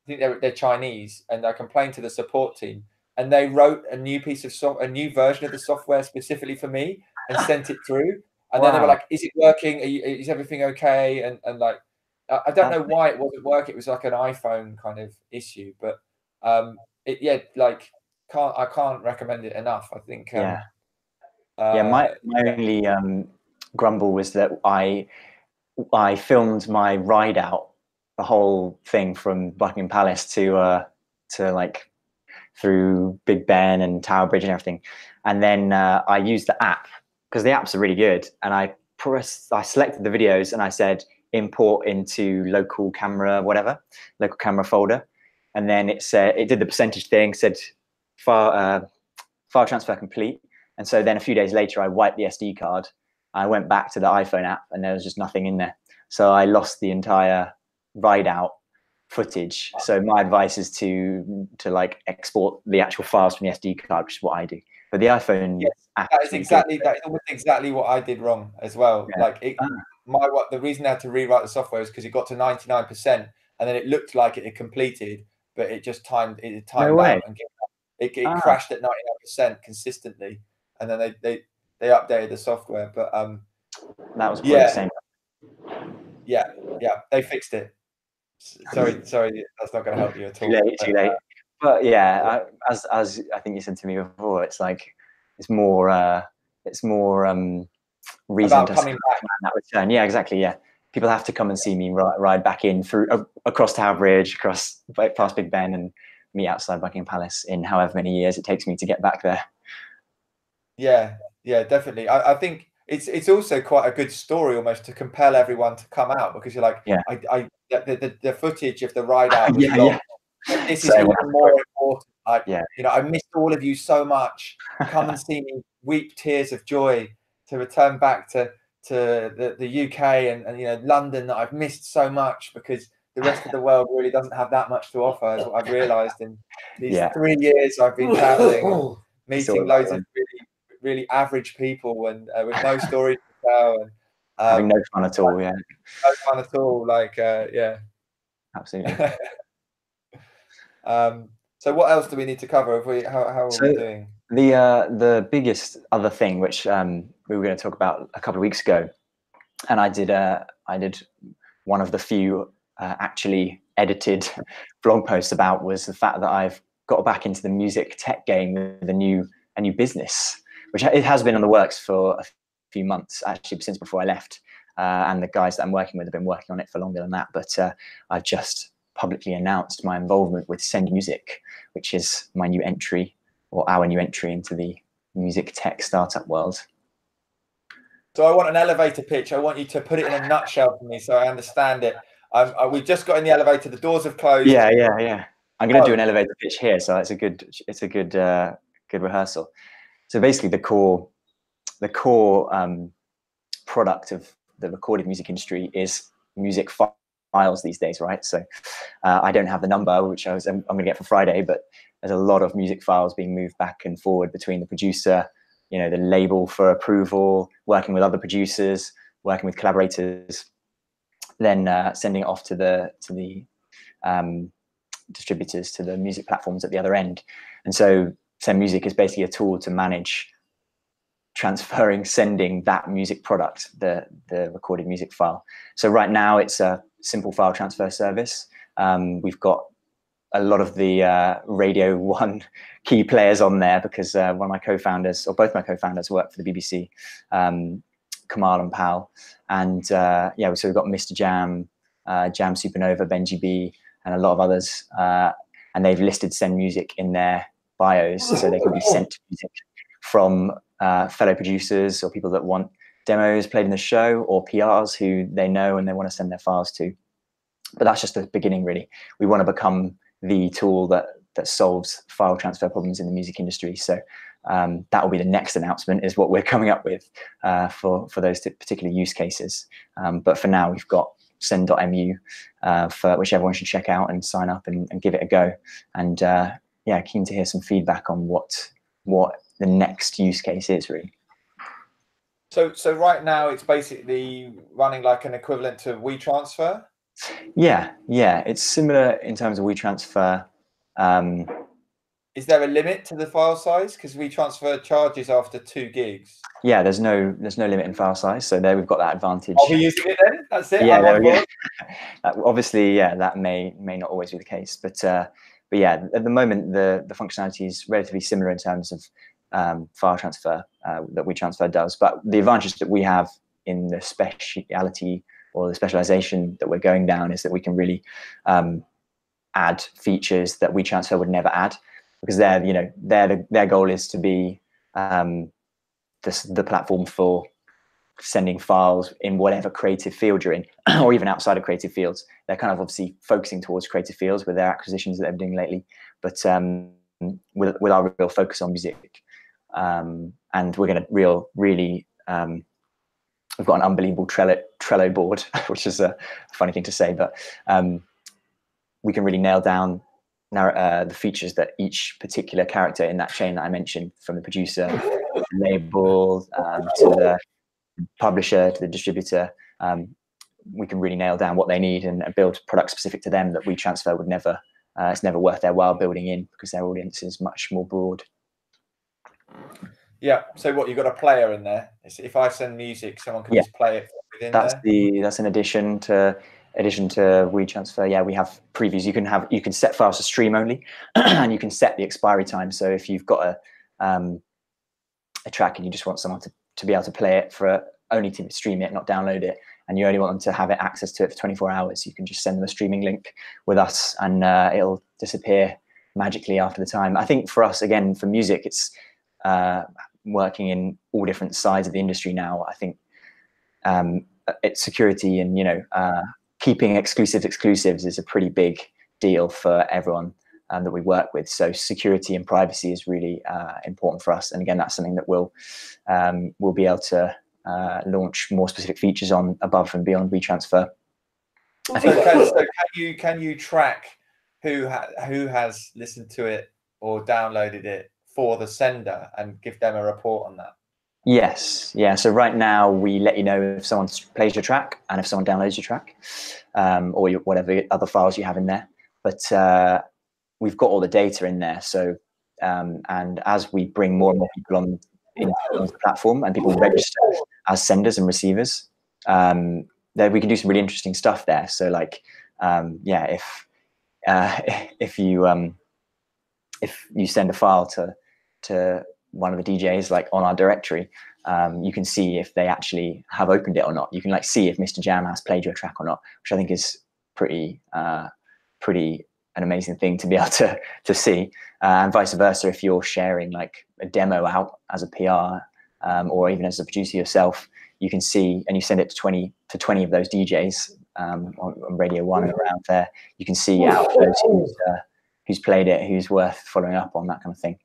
I think they're Chinese, and I complained to the support team, and they wrote a new piece of a new version of the software specifically for me and sent it through. And then they were like, "Is it working? Is everything okay?" And like, I don't know why it wasn't working. It was like an iPhone kind of issue, but I can't recommend it enough. I think. My only grumble was that I filmed my ride out, the whole thing from Buckingham Palace to like through Big Ben and Tower Bridge and everything, and then I used the app, because the apps are really good, and I selected the videos and I said import into local camera folder, and then it did the percentage thing, said file transfer complete, And so then a few days later, I wiped the SD card. I went back to the iPhone app, and there was just nothing in there. So I lost the entire ride out footage. So my advice is to like export the actual files from the SD card, which is what I do. But the iPhone app that is almost exactly what I did wrong as well. Yeah. Like the reason I had to rewrite the software is because it got to 99%, and then it looked like it had completed, but it just timed out and it crashed at 99% consistently, and then they updated the software. But that was probably the same. Yeah, they fixed it. Sorry, that's not going to help you at all. Too late. But yeah, as I think you said to me before, it's like it's more reason about to coming back. That return. Yeah, exactly. Yeah, people have to come and see me ride back in through across Tower Bridge, across past Big Ben, and meet outside Buckingham Palace in however many years it takes me to get back there. Yeah, definitely. I think it's also quite a good story almost to compel everyone to come out, because you're like, the footage of the ride out was long. But this is even more important. Like, I missed all of you so much. Come and see me weep tears of joy to return back to the UK and London that I've missed so much, because the rest of the world really doesn't have that much to offer, is what I've realised in these 3 years I've been travelling, meeting loads of really average people and with no story to tell, and having no fun at all. Yeah, no fun at all. Like, absolutely. So what else do we need to cover? How are we doing? The biggest other thing, which we were going to talk about a couple of weeks ago, and I did one of the few actually edited blog posts about, was the fact that I've got back into the music tech game with a new business, which it has been on the works for a few months, actually, since before I left. And the guys that I'm working with have been working on it for longer than that. But I've just publicly announced my involvement with Send Music, which is my new entry, or our new entry, into the music tech startup world. So I want an elevator pitch. I want you to put it in a nutshell for me so I understand it. We just got in the elevator. The doors have closed. Yeah. I'm going to do an elevator pitch here, so it's a good rehearsal. So basically, the core product of the recorded music industry is music files these days, right? So I don't have the number, which I'm going to get for Friday, but there's a lot of music files being moved back and forward between the producer, the label for approval, working with other producers, working with collaborators, then sending it off to the distributors, to the music platforms at the other end. And so Send Music is basically a tool to manage sending that music product, the recorded music file. So right now it's a simple file transfer service. We've got a lot of the Radio 1 key players on there, because one of my co-founders, or both my co-founders, work for the BBC, Kamal and Pal. And so we've got Mr. Jam, Jam Supernova, Benji B, and a lot of others. And they've listed Send Music in their bios, so they can be sent music from fellow producers or people that want demos played in the show, or PRs who they know and they want to send their files to. But that's just the beginning, really. We want to become the tool that solves file transfer problems in the music industry. So that will be the next announcement, is what we're coming up with for those particular use cases. But for now, we've got send.mu, for which everyone should check out and sign up and give it a go. And keen to hear some feedback on what the next use case is, really. So right now it's basically running like an equivalent to WeTransfer? Yeah, it's similar in terms of WeTransfer. Is there a limit to the file size? Because WeTransfer charges after 2 gigs. Yeah, there's no limit in file size, so there we've got that advantage. Are we using it then? That's it. Yeah, there we go. Obviously, that may not always be the case, but yeah, at the moment the functionality is relatively similar in terms of file transfer that WeTransfer does. But the advantage that we have in the speciality or the specialization that we're going down is that we can really add features that WeTransfer would never add, because their goal is to be the platform for sending files in whatever creative field you're in, or even outside of creative fields. They're kind of obviously focusing towards creative fields with their acquisitions that they're doing lately, but with our real focus on music, and we're going to really. We've got an unbelievable Trello board, which is a funny thing to say, but we can really nail down the features that each particular character in that chain that I mentioned, from the producer, the label, to the publisher, to the distributor. We can really nail down what they need and build products specific to them that WeTransfer would never. It's never worth their while building in, because their audience is much more broad. Yeah. So what, you got a player in there? If I send music, someone can just play it within there? That's an addition to WeTransfer. Yeah, we have previews. You can set files to stream only, and you can set the expiry time. So if you've got a track and you just want someone to be able to play it only to stream it, not download it, and you only want them to have access to it for 24 hours, you can just send them a streaming link with us, and it'll disappear magically after the time. I think for us, again, for music, it's working in all different sides of the industry now. I think it's security and keeping exclusives is a pretty big deal for everyone that we work with. So security and privacy is really important for us. And again, that's something that we'll be able to launch more specific features on above and beyond WeTransfer. So can you track who has listened to it or downloaded it for the sender and give them a report on that? Yes. Yeah. So right now we let you know if someone plays your track and if someone downloads your track, or whatever other files you have in there. But we've got all the data in there. So and as we bring more and more people onto the platform and people register as senders and receivers, then we can do some really interesting stuff there. So like, if you send a file to one of the DJs, like on our directory, you can see if they actually have opened it or not. You can like see if Mr. Jam has played your track or not, which I think is pretty an amazing thing to be able to see. And vice versa, if you're sharing like a demo out as a PR or even as a producer yourself, you can see, and you send it to 20 of those DJs on Radio 1 and around there, you can see out of those who's played it, who's worth following up on, that kind of thing.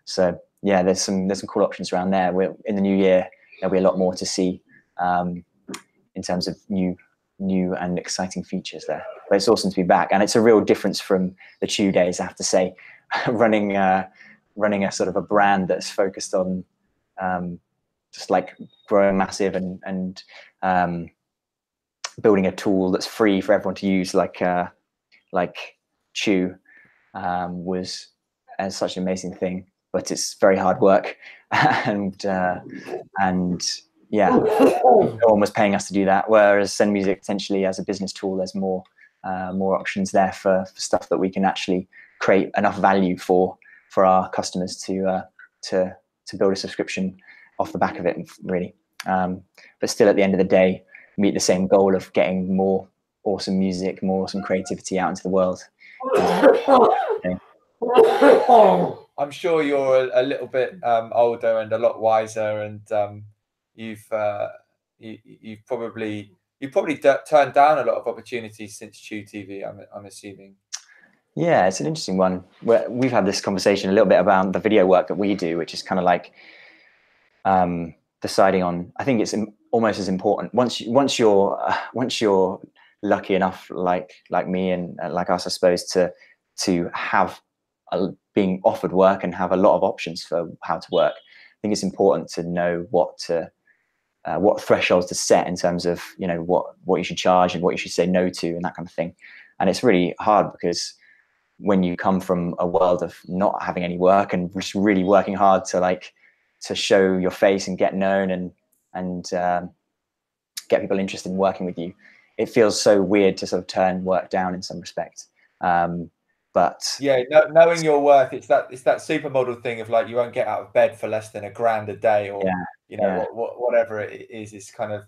So yeah, there's some cool options around there. In the new year, there'll be a lot more to see in terms of new and exciting features there. But it's awesome to be back, and it's a real difference from the Chew days, I have to say. running a sort of a brand that's focused on just like growing massive and building a tool that's free for everyone to use, like Chew, was such an amazing thing. But it's very hard work, and yeah, no one was paying us to do that. Whereas Send Music, potentially as a business tool, there's more options there for stuff that we can actually create enough value for our customers to build a subscription off the back of it, really. But still, at the end of the day, meet the same goal of getting more awesome music, more awesome creativity out into the world. I'm sure you're a little bit older and a lot wiser, and you've probably turned down a lot of opportunities since Chew TV. I'm assuming. Yeah, it's an interesting one. We've had this conversation a little bit about the video work that we do, which is kind of like deciding on. I think it's almost as important once you're lucky enough, like me and like us, I suppose, to have being offered work and have a lot of options for how to work. I think it's important to know what thresholds to set in terms of what you should charge and what you should say no to and that kind of thing. And it's really hard because when you come from a world of not having any work and just really working hard to show your face and get known and get people interested in working with you, it feels so weird to sort of turn work down in some respect. But yeah, knowing your worth, it's that supermodel thing of like, you won't get out of bed for less than $1,000 a day, or whatever it is. It's kind of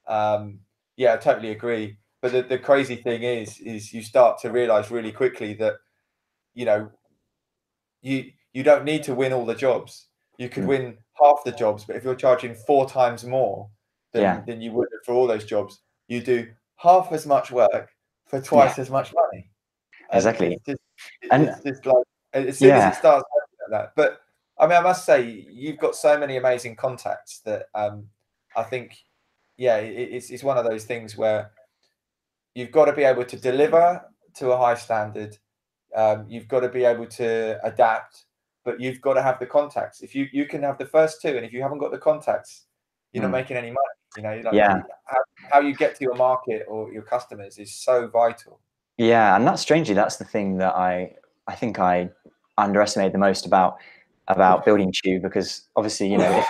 I totally agree. But the crazy thing is you start to realize really quickly that you don't need to win all the jobs. You could win half the jobs, but if you're charging 4 times more than you would for all those jobs, you do half as much work for twice as much money. Exactly. It's just like, as soon as it starts like that. But I mean, I must say, you've got so many amazing contacts that I think, yeah, it's one of those things where you've got to be able to deliver to a high standard. You've got to be able to adapt, but you've got to have the contacts. If you can have the first two, and if you haven't got the contacts, you're not making any money. You know, like, yeah. How you get to your market or your customers is so vital. Yeah, and strangely, that's the thing that I think I underestimated the most about building Chew, because obviously, you know,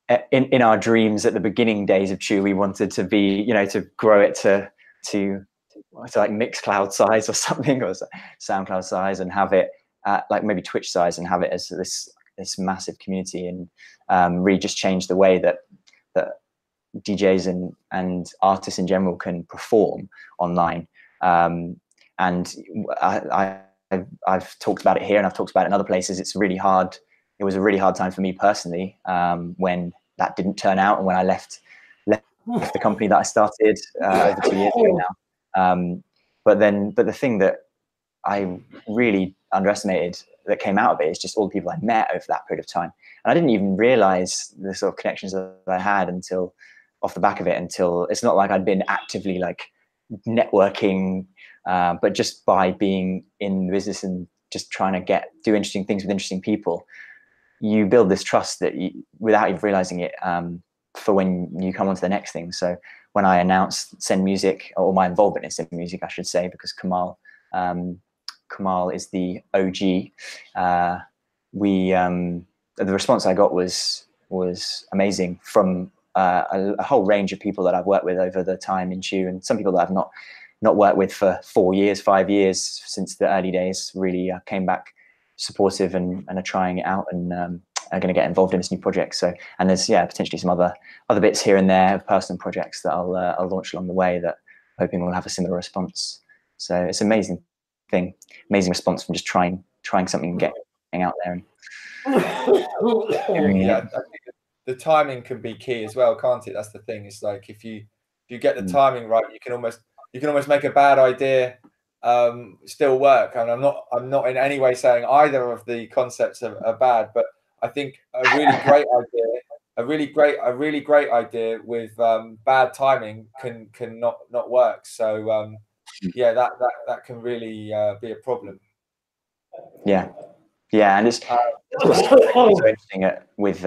if, in our dreams at the beginning days of Chew, we wanted to be, you know, to grow it to like Mixcloud size or something, or SoundCloud size, and have it at like maybe Twitch size, and have it as this massive community, and really just change the way that DJs and artists in general can perform online. And I've talked about it here, and I've talked about it in other places. It's really hard. It was a really hard time for me personally when that didn't turn out, and when I left the company that I started over 2 years ago now. But the thing that I really underestimated that came out of it is just all the people I met over that period of time. And I didn't even realize the sort of connections that I had until off the back of it, until it's not like I'd been actively like networking, but just by being in the business and just trying to do interesting things with interesting people, you build this trust that without even realizing it, for when you come on to the next thing. So when I announced Send Music, or my involvement in Send Music, I should say, because Kamal is the OG, the response I got was amazing from a whole range of people that I've worked with over the time in Chew, and some people that I've not worked with for 4 years, 5 years since the early days, really came back supportive and are trying it out, and are going to get involved in this new project. So, and there's potentially some other bits here and there, personal projects that I'll launch along the way, that I'm hoping will have a similar response. So it's an amazing response from just trying something and getting out there. Yeah, I think the timing can be key as well, can't it? That's the thing. It's like if you get the timing right, you can almost make a bad idea still work. And I'm not in any way saying either of the concepts are bad, but I think a really great idea with bad timing can not work. So yeah, that can really be a problem. Yeah, and it's so interesting with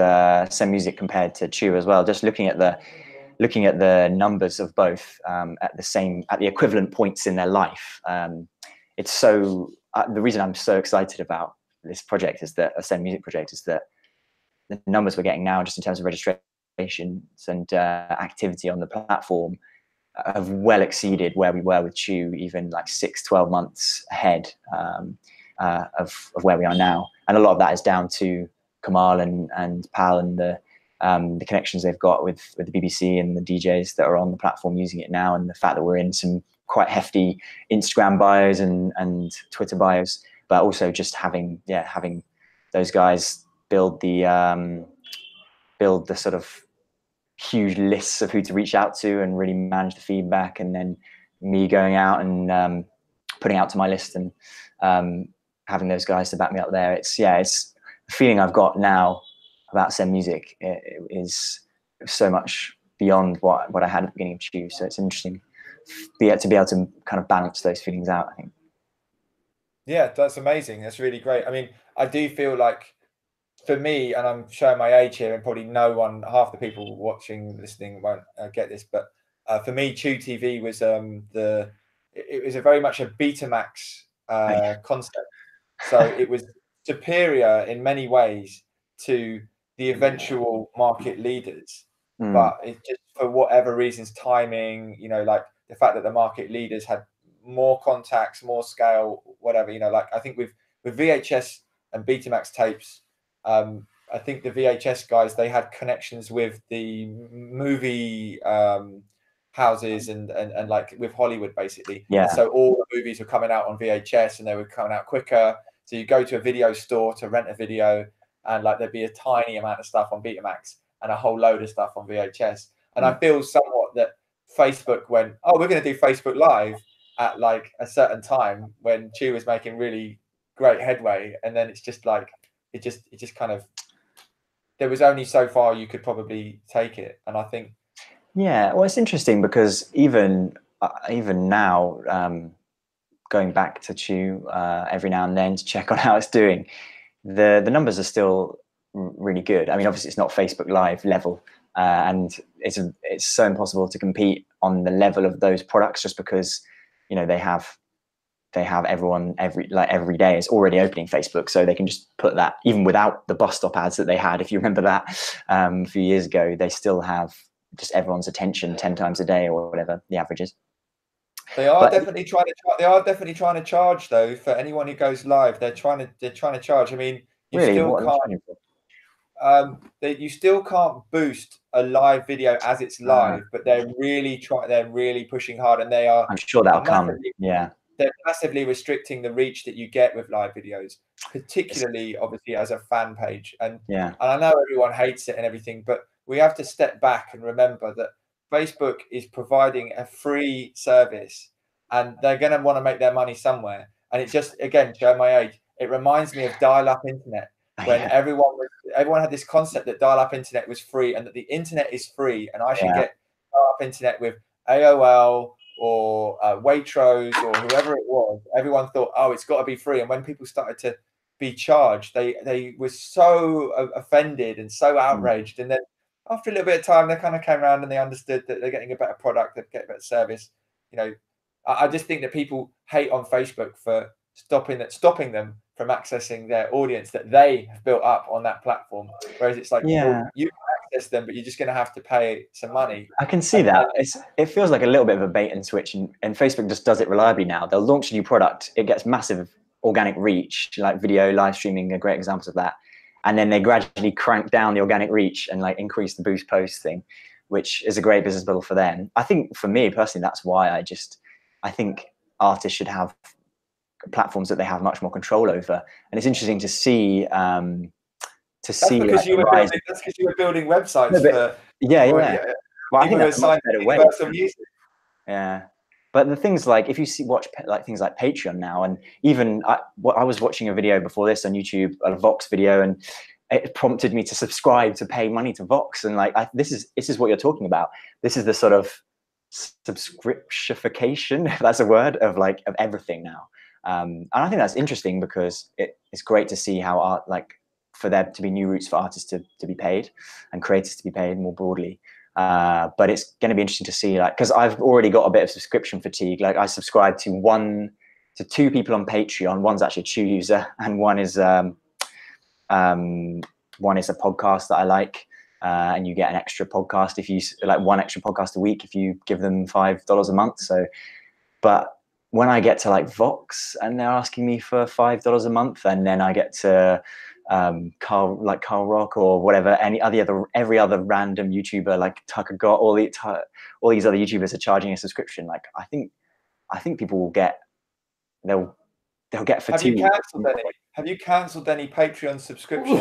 Send Music compared to Chew as well. Just looking at the numbers of both at the equivalent points in their life. It's so the reason I'm so excited about this project is that a Send Music project is that the numbers we're getting now, just in terms of registrations and activity on the platform, have well exceeded where we were with Chew, even like 6-12 months ahead of where we are now. And a lot of that is down to Kamal and Pal and the connections they've got with the BBC and the DJs that are on the platform using it now, and the fact that we're in some quite hefty Instagram bios and Twitter bios, but also just having those guys build the sort of huge lists of who to reach out to and really manage the feedback, and then me going out and putting out to my list and having those guys to back me up there. It's the feeling I've got now about Send Music is so much beyond what I had at the beginning of Chew. So it's interesting to be able to kind of balance those feelings out, I think. Yeah, that's amazing. That's really great. I mean, I do feel like, for me, and I'm showing my age here, and probably half the people watching, listening won't get this, but for me, Chew TV was it was very much a Betamax concept. So it was superior in many ways to the eventual market leaders, but it just, for whatever reasons, timing, like the fact that the market leaders had more contacts, more scale, whatever, like I think with VHS and Betamax tapes, I think the VHS guys, they had connections with the movie houses and like with Hollywood, basically. Yeah. And so all the movies were coming out on VHS, and they were coming out quicker. So you go to a video store to rent a video, and like there'd be a tiny amount of stuff on Betamax and a whole load of stuff on VHS. And I feel somewhat that Facebook went, oh, we're going to do Facebook Live at like a certain time when Chew was making really great headway, and then it's just like it just kind of, there was only so far you could probably take it. And I think, yeah, well, it's interesting because even now, going back to Chew every now and then to check on how it's doing, the numbers are still really good. I mean, obviously it's not Facebook Live level, and it's so impossible to compete on the level of those products just because, you know, they have everyone every day is already opening Facebook, so they can just put that, even without the bus stop ads that they had, if you remember that, a few years ago, they still have just everyone's attention 10 times a day or whatever the average is. they are definitely trying to charge though for anyone who goes live. They're trying to charge. I mean, you really, still can't. You still can't boost a live video as it's live, but they're really pushing hard, and they are. I'm sure that'll come. Yeah, they're massively restricting the reach that you get with live videos, particularly obviously as a fan page. And I know everyone hates it and everything, but we have to step back and remember that Facebook is providing a free service, and they're going to want to make their money somewhere. And it just, again, show my age, it reminds me of dial-up internet, when everyone had this concept that dial-up internet was free and that the internet is free, and I should get dial-up internet with AOL or Waitrose or whoever it was. Everyone thought, oh, it's got to be free. And when people started to be charged, they were so offended and so outraged. And then after a little bit of time, they kind of came around and they understood that they're getting a better product, they're getting a better service. You know, I just think that people hate on Facebook for stopping them from accessing their audience that they have built up on that platform. Whereas it's like, well, you can access them, but you're just going to have to pay some money. I can see that. It feels like a little bit of a bait and switch, and Facebook just does it reliably now. They'll launch a new product, it gets massive organic reach, like video live streaming are great examples of that, and then they gradually crank down the organic reach and like increase the boost post thing, which is a great business model for them. I think for me personally, that's why I think artists should have platforms that they have much more control over. And it's interesting to see that's because you were building websites for well, I think that's a much better way. Yeah, but the things like, if you watch like things like Patreon now, and even I was watching a video before this on YouTube, a Vox video, and it prompted me to subscribe to pay money to Vox. And like, this is what you're talking about. This is the sort of subscriptification, if that's a word, of everything now. And I think that's interesting because it's great to see how art, like, for there to be new routes for artists to be paid and creators to be paid more broadly. But it's going to be interesting to see, like, because I've already got a bit of subscription fatigue. Like, I subscribe to two people on Patreon. One's actually a Chew user, and one is a podcast that I like. And you get an extra podcast if you like one extra podcast a week if you give them $5 a month. So, but when I get to like Vox and they're asking me for $5 a month, and then I get to Carl Rock or whatever, every other random YouTuber like Tucker Got, all these other YouTubers are charging a subscription. Like, I think people will get they'll get fatigued. Have you cancelled any Patreon subscriptions?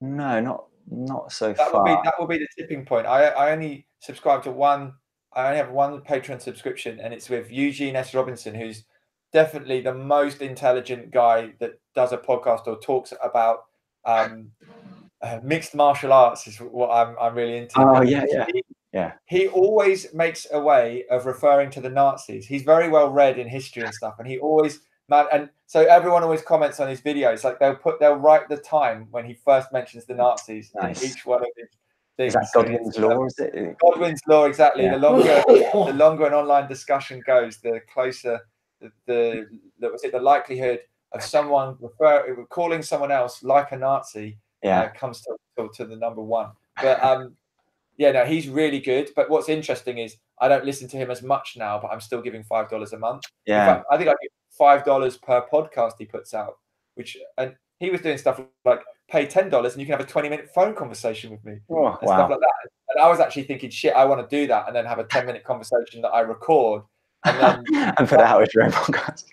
No, not so far. That will be the tipping point. I only subscribe to one. I only have one Patreon subscription, and it's with Eugene S. Robinson, who's definitely the most intelligent guy that does a podcast or talks about mixed martial arts. Is what I'm really into. Oh yeah. He always makes a way of referring to the Nazis. He's very well read in history and stuff, and he always. And so everyone always comments on his videos. Like, they'll write the time when he first mentions the Nazis in each one of his things. Is that Godwin's Law? Is it? Godwin's Law, exactly. Yeah. The longer an online discussion goes, the closer the likelihood of someone calling someone else like a Nazi comes to the number one. But no, he's really good. But what's interesting is I don't listen to him as much now, but I'm still giving $5 a month. Yeah. In fact, I think I give $5 per podcast he puts out, and he was doing stuff like pay $10 and you can have a 20-minute phone conversation with me stuff like that. And I was actually thinking, shit, I want to do that and then have a 10-minute conversation that I record and then and put it out as your own podcast,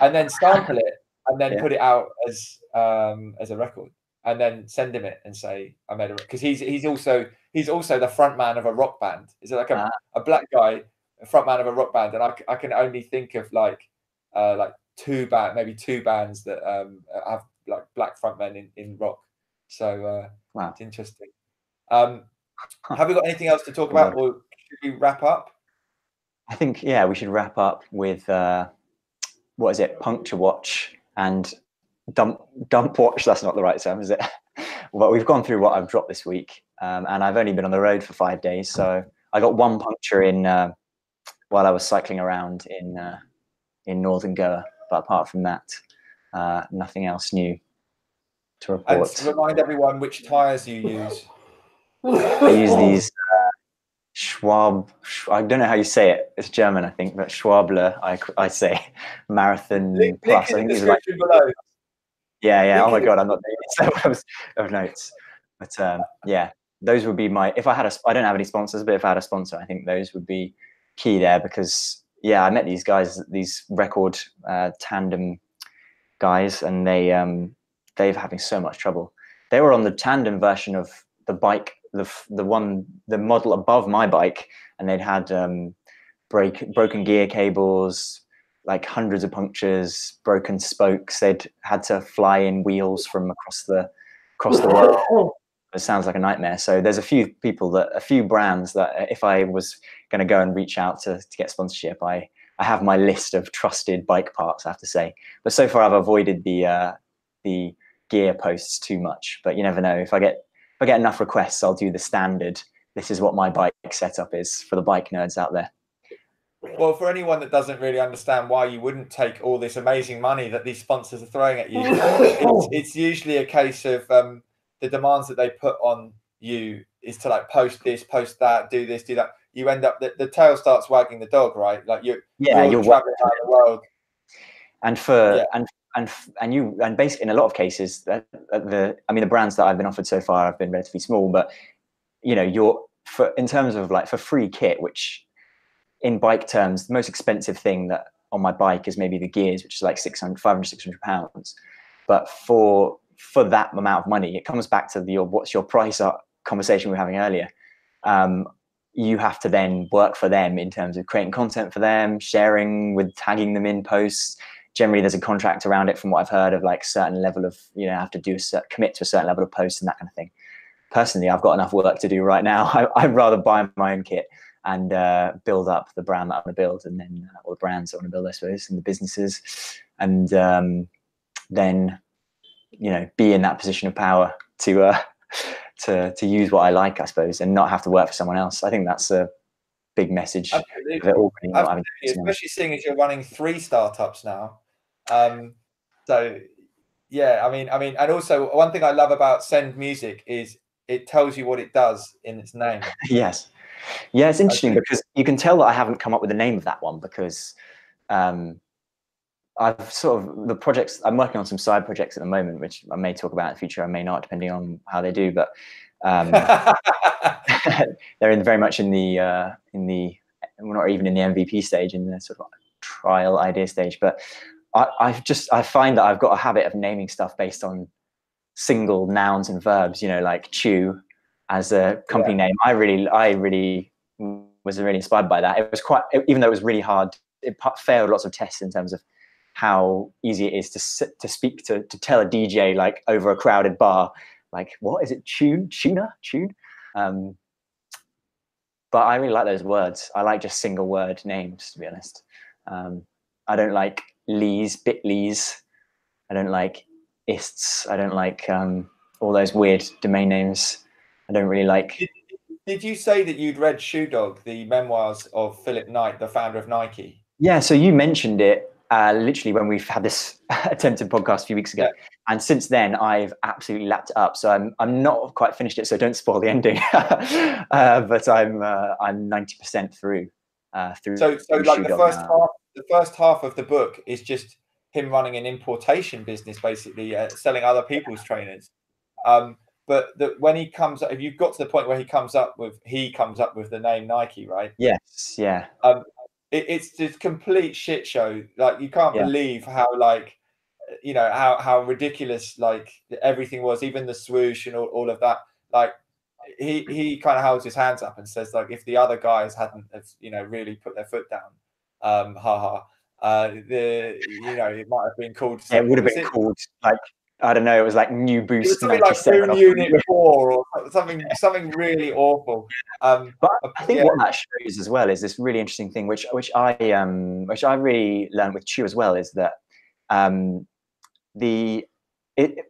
and then sample it and then put it out as a record and then send him it and say I made it, because he's also the front man of a rock band. Is it like a black guy, a front man of a rock band, and I can only think of like maybe two bands that have like black frontmen in rock. So wow, it's interesting. Have we got anything else to talk about, or should we wrap up? I think, yeah, we should wrap up with what is it? Puncture watch and dump watch. That's not the right term, is it? But we've gone through what I've dropped this week, and I've only been on the road for 5 days, so I got one puncture in while I was cycling around in northern Goa. But apart from that, nothing else new to report. And remind everyone which tyres you use. I use these Schwab. I don't know how you say it. It's German, I think, but Schwabler. I say Marathon Plus. I think these are like below. Yeah. Oh my god, I'm not doing this of notes. But yeah, those would be my. If I had I don't have any sponsors, but if I had a sponsor, I think those would be key there, because yeah, I met these guys, these record tandem guys, and they're having so much trouble. They were on the tandem version of the bike, the model above my bike, and they'd had broken gear cables, like hundreds of punctures, broken spokes. They'd had to fly in wheels from across the world. It sounds like a nightmare. So there's a few brands that if I was going to go and reach out to get sponsorship, I have my list of trusted bike parts, I have to say. But so far I've avoided the gear posts too much. But you never know. If I get enough requests, I'll do the standard. This is what my bike setup is, for the bike nerds out there. Well, for anyone that doesn't really understand why you wouldn't take all this amazing money that these sponsors are throwing at you, it's usually a case of the demands that they put on you is to like post this, post that, do this, do that. You end up the tail starts wagging the dog, right? Like you're traveling around the world, and and basically in a lot of cases, the brands that I've been offered so far have been relatively small, but you know, in terms of like for free kit, which in bike terms, the most expensive thing that on my bike is maybe the gears, which is like 600 pounds. But for that amount of money, it comes back to what's your price conversation we were having earlier. You have to then work for them in terms of creating content for them, sharing, with tagging them in posts. Generally, there's a contract around it, from what I've heard, of like certain level of, you know, have to commit to a certain level of posts and that kind of thing. Personally, I've got enough work to do right now. I'd rather buy my own kit and build up the brand that I want to build, and then all the brands I want to build, I suppose, and the businesses, and then, you know, be in that position of power to use what I like, I suppose, and not have to work for someone else. I think that's a big message. Absolutely. Especially seeing as you're running 3 startups now. So yeah, I mean, and also one thing I love about Send Music is it tells you what it does in its name. Yes. Yeah, it's interesting because you can tell that I haven't come up with the name of that one, because I've sort of, the projects, I'm working on some side projects at the moment, which I may talk about in the future, I may not, depending on how they do, but they're very much in the we're not even in the MVP stage, in the sort of trial idea stage. But I find that I've got a habit of naming stuff based on single nouns and verbs, you know, like Chew as a company name. I really was really inspired by that. It was even though it was really hard, it failed lots of tests in terms of how easy it is to speak to tell a DJ like over a crowded bar, like, what is it? Tune. But I really like those words. I like just single word names, to be honest. I don't like Lees, Bitleys. I don't like ists. I don't like all those weird domain names. I don't really like. Did you say that you'd read Shoe Dog, the memoirs of Philip Knight, the founder of Nike? Yeah, so you mentioned it literally when we've had this attempted podcast a few weeks ago, and since then I've absolutely lapped it up. So I'm not quite finished it, so don't spoil the ending. But I'm 90% through. So like the first half of the book is just him running an importation business, basically selling other people's trainers. But when he comes up, if you've got to the point where he comes up with the name Nike, right? Yes, yeah. It's just complete shit show. Like, you can't believe how, like, you know, how ridiculous like everything was, even the swoosh and all of that. Like, he kind of holds his hands up and says, like, if the other guys hadn't, you know, really put their foot down, It might have been called. Yeah, it would have been called like, I don't know. It was like New It was Boost something like 97 Boom or Unit something. 4 or something really awful. But I think what that shows as well is this really interesting thing, which I really learned with Chew as well, is that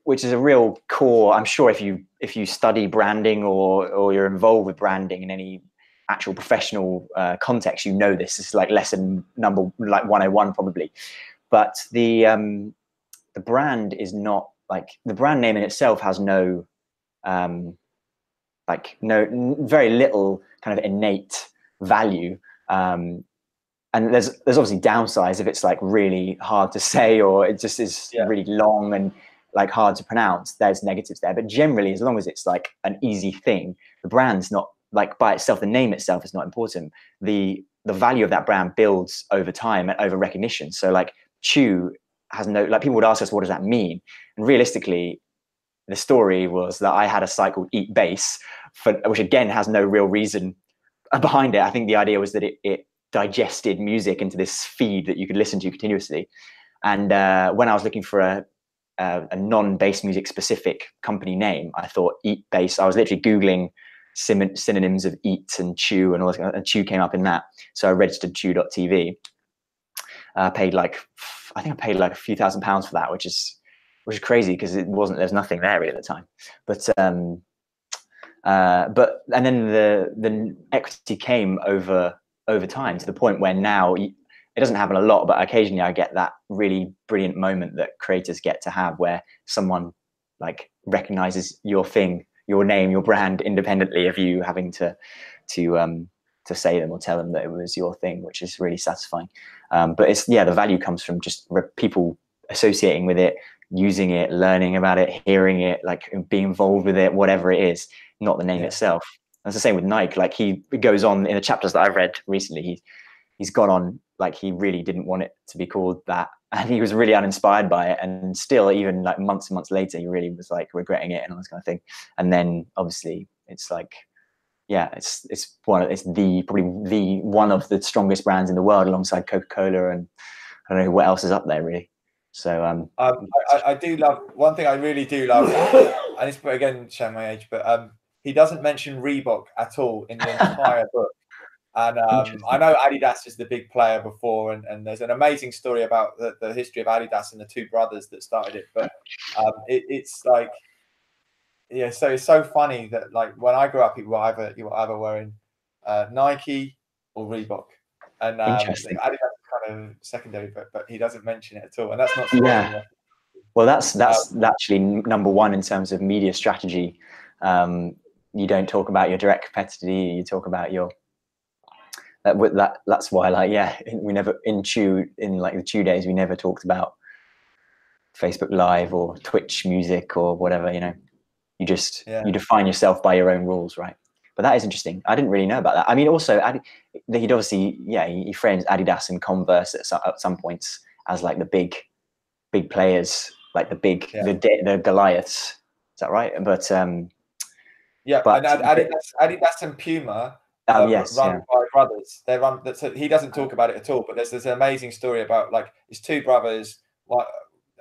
which is a real core. I'm sure if you study branding or you're involved with branding in any actual professional context, you know this is like lesson number like 101 probably. But the brand is not like, the brand name in itself has no very little kind of innate value, and there's obviously downsides if it's like really hard to say, or it just is really long and like hard to pronounce. There's negatives there, but generally, as long as it's like an easy thing, the brand's not like by itself, the name itself is not important. The value of that brand builds over time and over recognition. So like Chew has no, like, people would ask us, what does that mean? And realistically, the story was that I had a site called Eat Bass, which again has no real reason behind it. I think the idea was that it digested music into this feed that you could listen to continuously. And when I was looking for a non-bass music specific company name, I thought Eat Bass. I was literally Googling synonyms of eat and chew and all that, and Chew came up in that. So I registered chew.tv. I paid like a few £1,000s for that, which is crazy because there's nothing there really at the time. But and then the equity came over time, to the point where now it doesn't happen a lot, but occasionally I get that really brilliant moment that creators get to have, where someone like recognizes your thing, your name, your brand, independently of you having to say them or tell them that it was your thing, which is really satisfying. But it's, the value comes from just people associating with it, using it, learning about it, hearing it, like being involved with it, whatever it is, not the name itself. And it's the same with Nike. Like, he goes on in the chapters that I've read recently, he's gone on, like, he really didn't want it to be called that, and he was really uninspired by it, and still, even like months and months later, he really was like regretting it and all this kind of thing. And then obviously it's like, it's probably the one of the strongest brands in the world, alongside Coca-Cola, and I don't know what else is up there really. So I do love, one thing I really do love, and it's again showing my age, but he doesn't mention Reebok at all in the entire book. And I know Adidas is the big player before, and there's an amazing story about the history of Adidas and the two brothers that started it. But it's like, so it's so funny that, like, when I grew up, you were either wearing Nike or Reebok, and Adidas is kind of secondary, but he doesn't mention it at all, and that's not well, that's actually number one in terms of media strategy. You don't talk about your direct competitor, you talk about your that's why, like, we never in like the Chew days, we never talked about Facebook Live or Twitch music or whatever. You just you define yourself by your own rules, right? But that is interesting. I didn't really know about that. I mean, also he'd obviously he frames Adidas and Converse at some points as like the big players, like the Goliaths. Is that right? But and Adidas and Puma run by brothers. They run. So he doesn't talk about it at all. But there's this amazing story about, like, his two brothers. Like,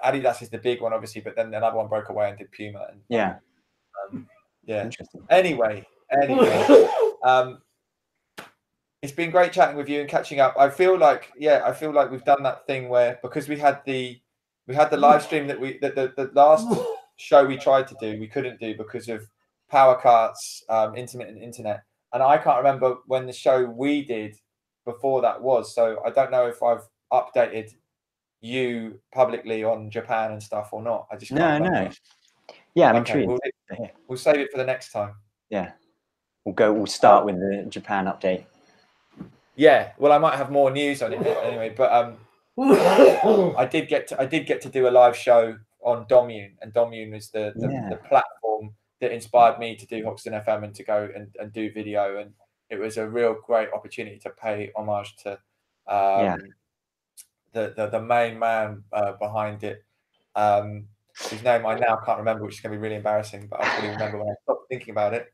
Adidas is the big one, obviously, but then another one broke away and did Puma. And, interesting. Anyway, it's been great chatting with you and catching up. I feel like we've done that thing where, because we had the live stream that the last show we tried to do, we couldn't do because of power cuts, intermittent internet, and I can't remember when the show we did before that was. So I don't know if I've updated you publicly on Japan and stuff or not. I just can't remember. Yeah, I'm intrigued. We'll save it for the next time. Yeah, we'll start with the Japan update. Yeah, well, I might have more news on it anyway, but I did get to do a live show on Domune, and Domune was the platform that inspired me to do Hoxton FM and to go and do video, and it was a real great opportunity to pay homage to the main man behind it, whose name I now can't remember, which is going to be really embarrassing, but I'll probably remember when I stop thinking about it.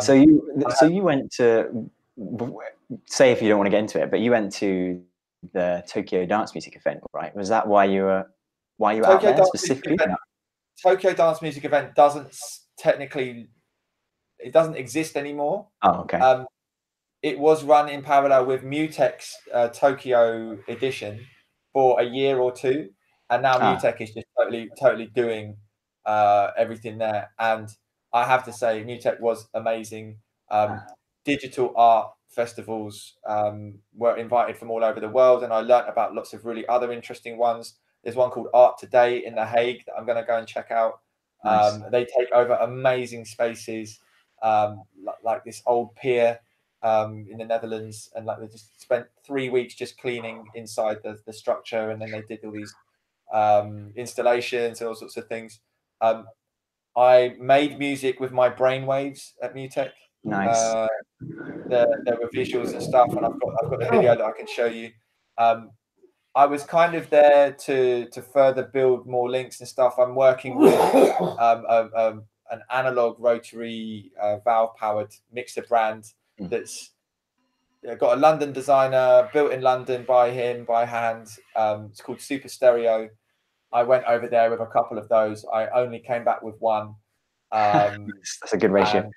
So you went to, say if you don't want to get into it, but you went to the Tokyo Dance Music event, right? Was that why you were out Tokyo there Dance specifically? Music event, Tokyo Dance Music event doesn't technically, it doesn't exist anymore. Oh, okay. It was run in parallel with Mutek's Tokyo edition for a year or two, and now Mutek is just totally doing everything there. And I have to say, Mutek was amazing. Digital art festivals were invited from all over the world, and I learnt about lots of really other interesting ones. There's one called Art Today in The Hague that I'm going to go and check out. Nice. They take over amazing spaces, like this old pier in the Netherlands, and like they just spent 3 weeks just cleaning inside the structure, and then they did all these installations and all sorts of things. I made music with my brainwaves at Mutek. Nice. There were visuals and stuff, and I've got the video that I can show you. I was kind of there to further build more links and stuff. I'm working with an analog rotary valve powered mixer brand that's got a London designer, built in London by him by hand. It's called Super Stereo. I went over there with a couple of those. I only came back with one. That's a good ratio. And,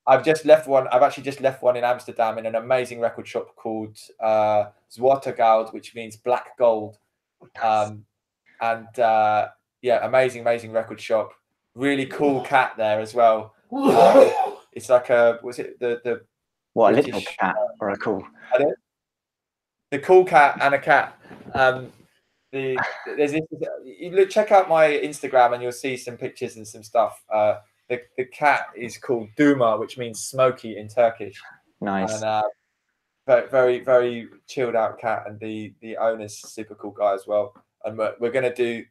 I've just left one. I've actually just left one in Amsterdam in an amazing record shop called Zwarte Goud, which means black gold. Yeah, amazing record shop. Really cool cat there as well. It's like a, was it the what, British, a little cat or a cool? The cool cat and a cat. There's this, look, check out my Instagram and you'll see some pictures and some stuff. The cat is called Duma, which means smoky in Turkish. Nice. And very chilled out cat, and the owner's super cool guy as well. And we're going to do,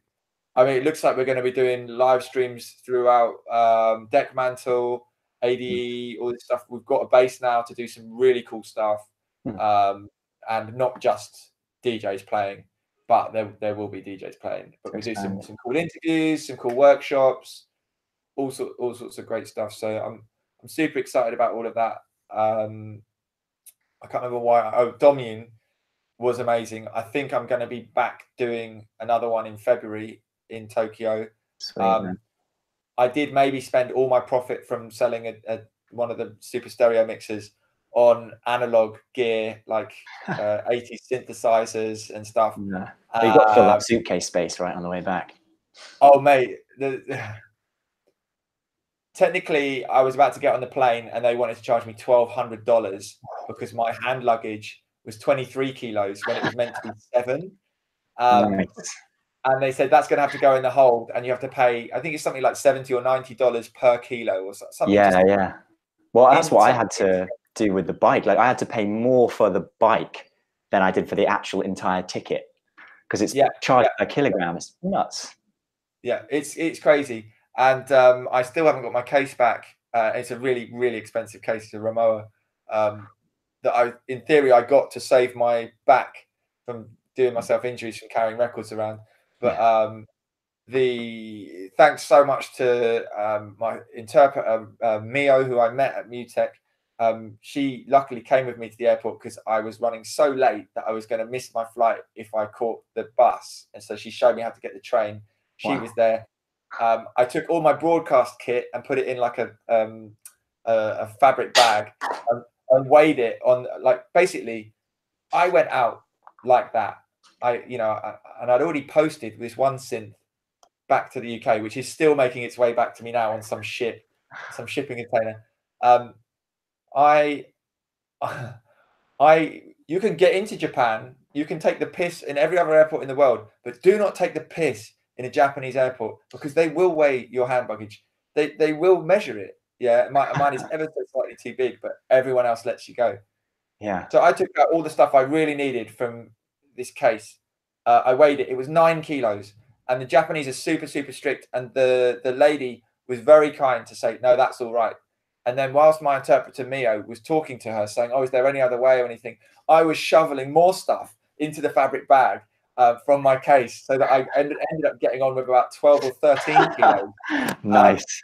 I mean, it looks like we're going to be doing live streams throughout Deckmantle, ADE, all this stuff. We've got a base now to do some really cool stuff, and not just DJs playing, but there will be DJs playing. But we do some cool interviews, some cool workshops, all sorts of great stuff. So I'm super excited about all of that. I can't remember why. Domune was amazing. I think I'm going to be back doing another one in February in Tokyo. Sweet, I did maybe spend all my profit from selling one of the Super Stereo mixers on analog gear, like 80 synthesizers and stuff. Yeah. But you've got to fill that suitcase space right on the way back. Oh, mate. Technically, I was about to get on the plane and they wanted to charge me $1,200 because my hand luggage was 23 kilos when it was meant to be 7. Nice. And they said that's going to have to go in the hold, and you have to pay, I think it's something like $70 or $90 per kilo or something. Yeah. Well, that's what I had to do with the bike. Like, I had to pay more for the bike than I did for the actual entire ticket because it's charged per kilogram. It's nuts. Yeah, it's crazy. And I still haven't got my case back. It's a really expensive case. It's a Rimowa that in theory I got to save my back from doing myself injuries from carrying records around. But thanks so much to my interpreter Mio, who I met at Mutek. She luckily came with me to the airport because I was running so late that I was going to miss my flight if I caught the bus, and so she showed me how to get the train. She was there. I took all my broadcast kit and put it in like a fabric bag and weighed it on, like, basically I went out like that. And I'd already posted this one synth back to the UK, which is still making its way back to me now on some shipping container. You can get into Japan, you can take the piss in every other airport in the world, but do not take the piss in a Japanese airport because they will weigh your hand luggage. They will measure it. Yeah, mine is ever so slightly too big, but everyone else lets you go. Yeah. So I took out all the stuff I really needed from this case. I weighed it. It was 9 kilos. And the Japanese are super strict. And the lady was very kind to say, no, that's all right. And then whilst my interpreter, Mio, was talking to her, saying, oh, is there any other way or anything? I was shoveling more stuff into the fabric bag from my case, so that I ended up getting on with about 12 or 13 kilos. Nice.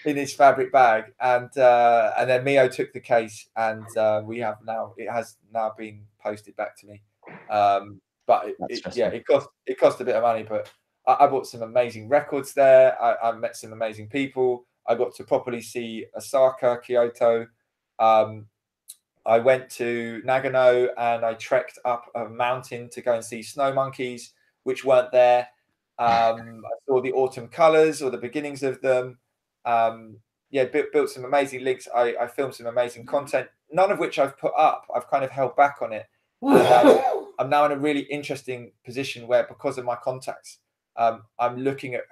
In this fabric bag. And then Mio took the case, and it has now been posted back to me. But it cost a bit of money. But I bought some amazing records there. I met some amazing people. I got to properly see Osaka, Kyoto. I went to Nagano and I trekked up a mountain to go and see snow monkeys, which weren't there. I saw the autumn colors or the beginnings of them. Built some amazing links. I filmed some amazing content, none of which I've put up. I've kind of held back on it. And, I'm now in a really interesting position where, because of my contacts, I'm looking at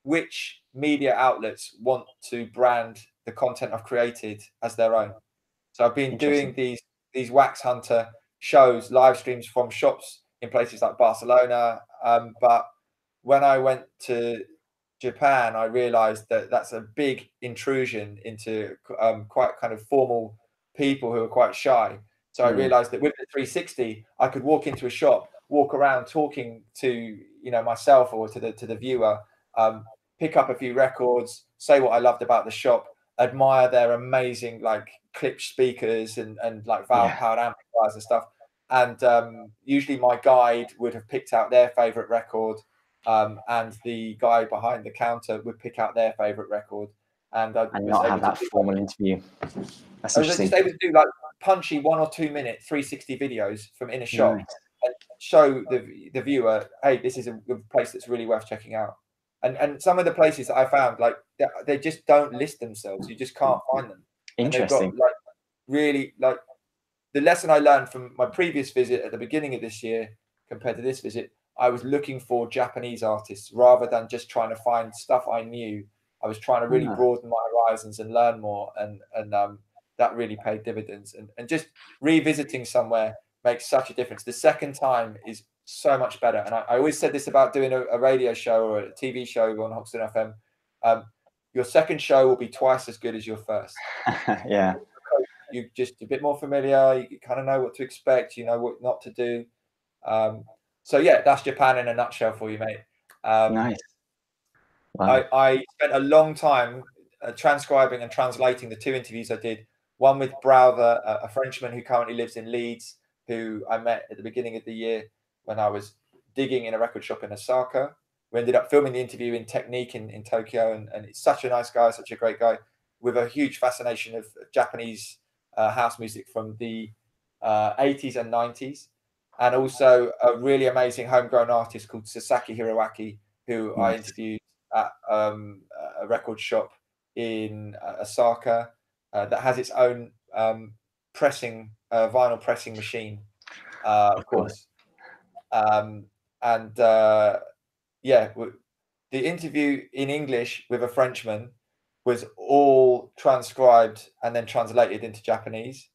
which media outlets want to brand the content I've created as their own. So I've been doing these Wax Hunter shows, live streams from shops in places like Barcelona. But when I went to Japan, I realized that that's a big intrusion into quite kind of formal people who are quite shy. So I realized that with the 360, I could walk into a shop, walk around talking to myself or to the viewer, pick up a few records, say what I loved about the shop, admire their amazing like Klipsch speakers and like valve powered amplifiers and stuff. And usually my guide would have picked out their favorite record, and the guy behind the counter would pick out their favorite record, and not have that formal interview. That's interesting. They would do like punchy 1 or 2 minute 360 videos from in a shop and show the viewer, hey, this is a place that's really worth checking out. And some of the places that I found, like they just don't list themselves. You just can't find them. Interesting. And they've got really the lesson I learned from my previous visit at the beginning of this year compared to this visit, I was looking for Japanese artists rather than just trying to find stuff I knew. I was trying to really broaden my horizons and learn more, and that really paid dividends. And just revisiting somewhere makes such a difference. The second time is so much better. And I always said this about doing a radio show or a TV show on Hoxton FM. Your second show will be twice as good as your first. You're just a bit more familiar. You kind of know what to expect. You know what not to do. So yeah, that's Japan in a nutshell for you, mate. Nice. Wow. I spent a long time transcribing and translating the 2 interviews I did. One with Browther, a Frenchman who currently lives in Leeds, who I met at the beginning of the year when I was digging in a record shop in Osaka. We ended up filming the interview in Technique in Tokyo, and it's such a nice guy, such a great guy, with a huge fascination of Japanese house music from the 80s and 90s. And also a really amazing homegrown artist called Sasaki Hiroaki, who I interviewed at a record shop in Osaka that has its own pressing vinyl pressing machine, of course. The interview in English with a Frenchman was all transcribed and then translated into Japanese.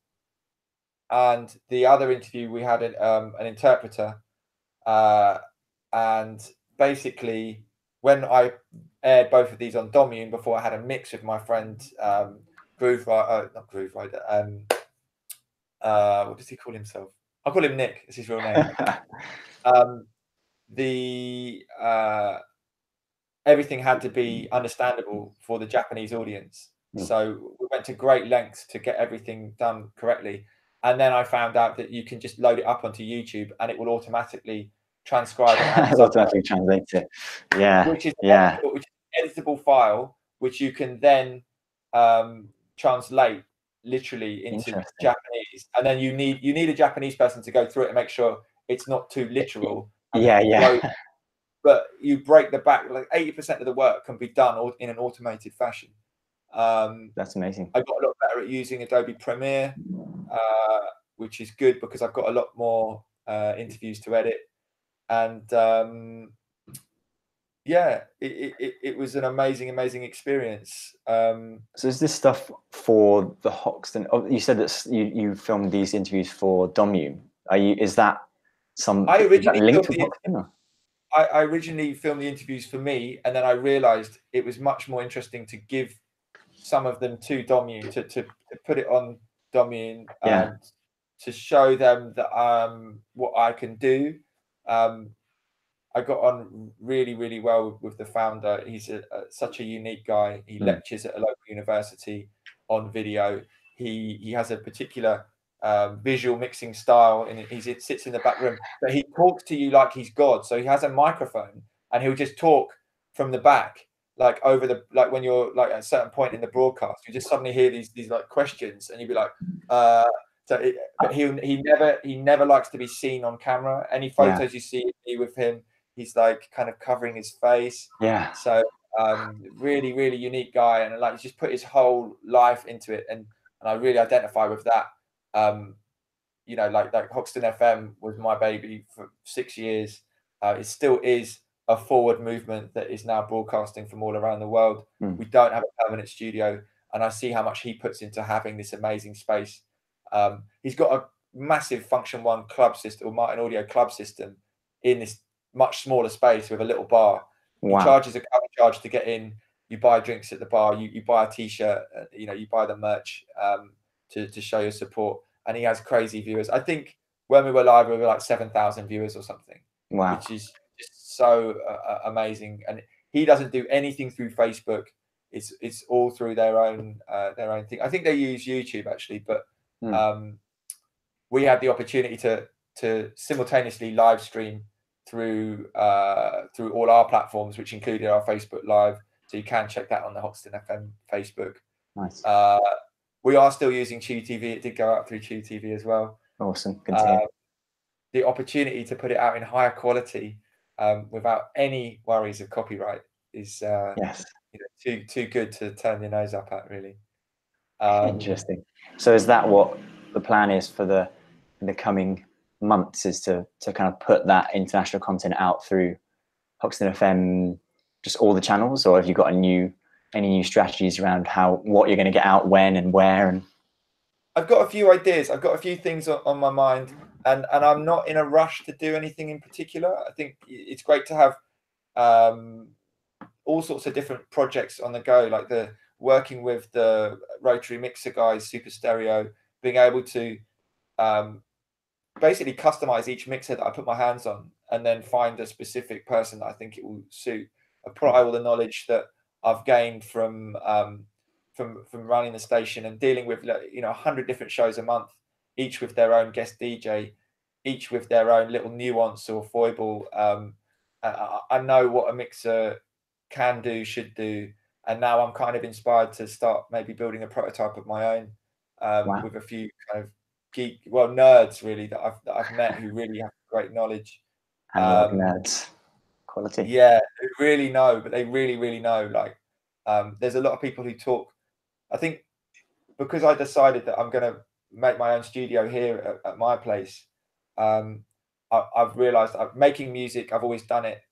And the other interview, we had an interpreter, and basically when I aired both of these on Domune before, I had a mix with my friend what does he call himself? I'll call him Nick. It's his real name. Everything had to be understandable for the Japanese audience. So we went to great lengths to get everything done correctly. And then I found out that you can just load it up onto YouTube and it will automatically transcribe it. Automatically translate it. Which is an editable file, which you can then translate literally into Japanese. And then you need a Japanese person to go through it and make sure it's not too literal. But you break the back, like 80% of the work can be done in an automated fashion. That's amazing. I got a lot better at using Adobe Premiere, which is good because I've got a lot more interviews to edit. And it was an amazing experience. So is this stuff for the Hoxton? Oh, you said that you filmed these interviews for Domune. Is that some? I originally filmed the interviews for me, and then I realized it was much more interesting to give some of them to Domune, to put it on Domune, to show them that what I can do. I got on really well with the founder. He's such a unique guy. He lectures at a local university on video. He has a particular visual mixing style, and he sits in the back room, but he talks to you like he's God. So he has a microphone, and he'll just talk from the back, like over the, like when you're like at a certain point in the broadcast, you just suddenly hear these like questions, and you'd be like, but he never likes to be seen on camera. Any photos you see with him, he's like kind of covering his face. Yeah. So really, really unique guy, and like he's just put his whole life into it, and I really identify with that. You know, like Hoxton FM was my baby for 6 years. It still is a forward movement that is now broadcasting from all around the world. We don't have a permanent studio, and I see how much he puts into having this amazing space. He's got a massive Function One club system, or Martin Audio club system, in this much smaller space with a little bar. Wow. He charges a cover charge to get in. You buy drinks at the bar. You buy a T-shirt. You know, you buy the merch to show your support. And he has crazy viewers. I think when we were live, we were like 7,000 viewers or something. Wow. Which is just so amazing. And he doesn't do anything through Facebook. It's all through their own thing. I think they use YouTube actually, but we had the opportunity to simultaneously live stream through all our platforms, which included our Facebook Live. So you can check that on the Hoxton FM Facebook. Nice. We are still using Chew TV. It did go out through Chew TV as well. Awesome. Good to hear. The opportunity to put it out in higher quality without any worries of copyright is yes, you know, too good to turn your nose up at, really. Interesting. So is that what the plan is for the coming months, is to kind of put that international content out through Hoxton FM, just all the channels, or have you got any new strategies around what you're going to get out, when and where? And I've got a few ideas. I've got a few things on my mind, and I'm not in a rush to do anything in particular. I think it's great to have all sorts of different projects on the go, like working with the rotary mixer guys, Super Stereo, being able to basically customize each mixer that I put my hands on, and then find a specific person that I think it will suit. Apply all the knowledge that I've gained from running the station and dealing with 100 different shows a month, each with their own guest DJ, each with their own little nuance or foible. I know what a mixer can do, should do, and now I'm kind of inspired to start maybe building a prototype of my own with a few kind of nerds really that I've met who really have great knowledge. Nerds. Quality. Yeah, they really know, but they really know. Like, there's a lot of people who talk. I think because I decided that I'm going to make my own studio here at my place, I've realized making music, I've always done it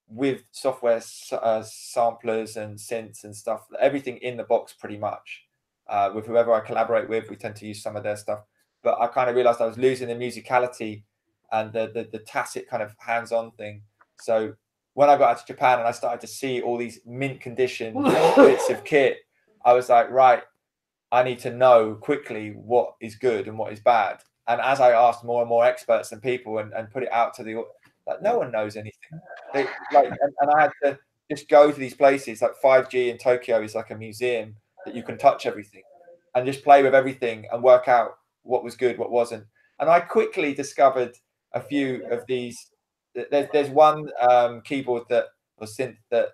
with software samplers and synths and stuff, everything in the box pretty much. With whoever I collaborate with, we tend to use some of their stuff. But I kind of realized I was losing the musicality and the tacit kind of hands-on thing. So when I got out to Japan and I started to see all these mint condition bits of kit, I was like, right, I need to know quickly what is good and what is bad. And as I asked more and more experts and people and put it out to no one knows anything. And I had to just go to these places, like 5G in Tokyo is like a museum that you can touch everything and just play with everything and work out what was good, what wasn't. And I quickly discovered a few of these. There's one keyboard or synth that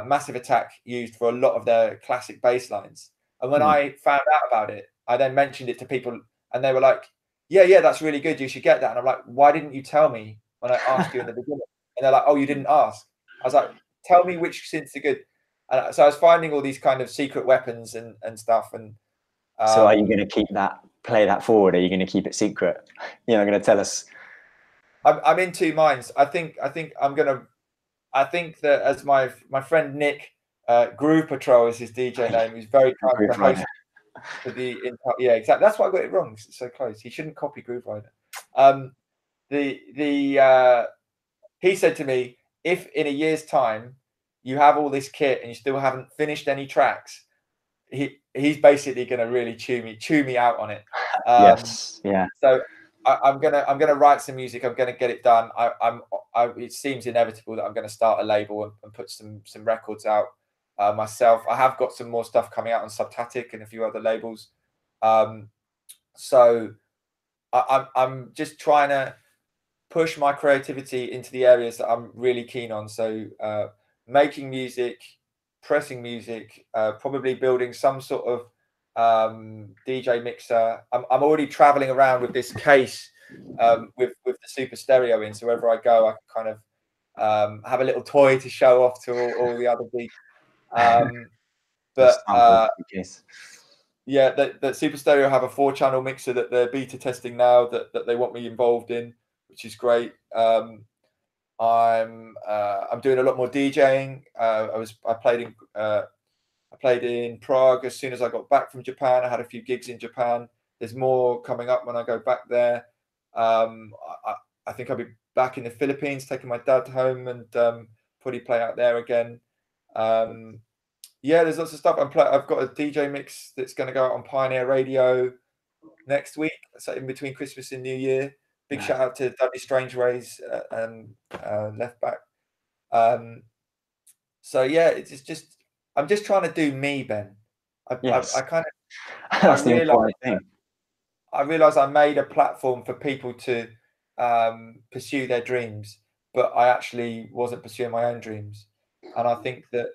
Massive Attack used for a lot of their classic bass lines. And when I found out about it, I then mentioned it to people and they were like, yeah, that's really good. You should get that. And I'm like, why didn't you tell me when I asked you in the beginning? And they're like, oh, you didn't ask. I was like, tell me which synths are good. And so I was finding all these kind of secret weapons and stuff. And so are you going to play that forward? Are you going to keep it secret? You're not going to tell us? I'm in two minds. I think that as my friend Nick, Groove Patrol is his DJ name. He's very kind to host for yeah, exactly. That's why I got it wrong. It's so close. He shouldn't copy Groove Rider. He said to me, if in a year's time you have all this kit and you still haven't finished any tracks, he's basically going to really chew me out on it. Yes, yeah. So I'm gonna write some music. I'm gonna get it done. It seems inevitable that I'm gonna start a label and put some records out myself. I have got some more stuff coming out on Subtatic and a few other labels. So I'm just trying to push my creativity into the areas that I'm really keen on. So making music, pressing music, probably building some sort of DJ mixer. I'm already traveling around with this case with the super stereo in. So wherever I go, I can kind of have a little toy to show off to all the other geeks. But yeah, that Super Stereo have a 4-channel mixer that they're beta testing now that they want me involved in, which is great. I'm doing a lot more DJing. I played in Prague as soon as I got back from Japan. I had a few gigs in Japan. There's more coming up when I go back there. I think I'll be back in the Philippines, taking my dad home and probably play out there again. Yeah, there's lots of stuff. I've got a DJ mix that's going to go out on Pioneer Radio next week, so in between Christmas and New Year. Big shout out to W Strangeways and left back. So yeah, it's just I'm just trying to do me, Ben. I kind of that's the important thing. I realized I made a platform for people to pursue their dreams, but I actually wasn't pursuing my own dreams. And I think that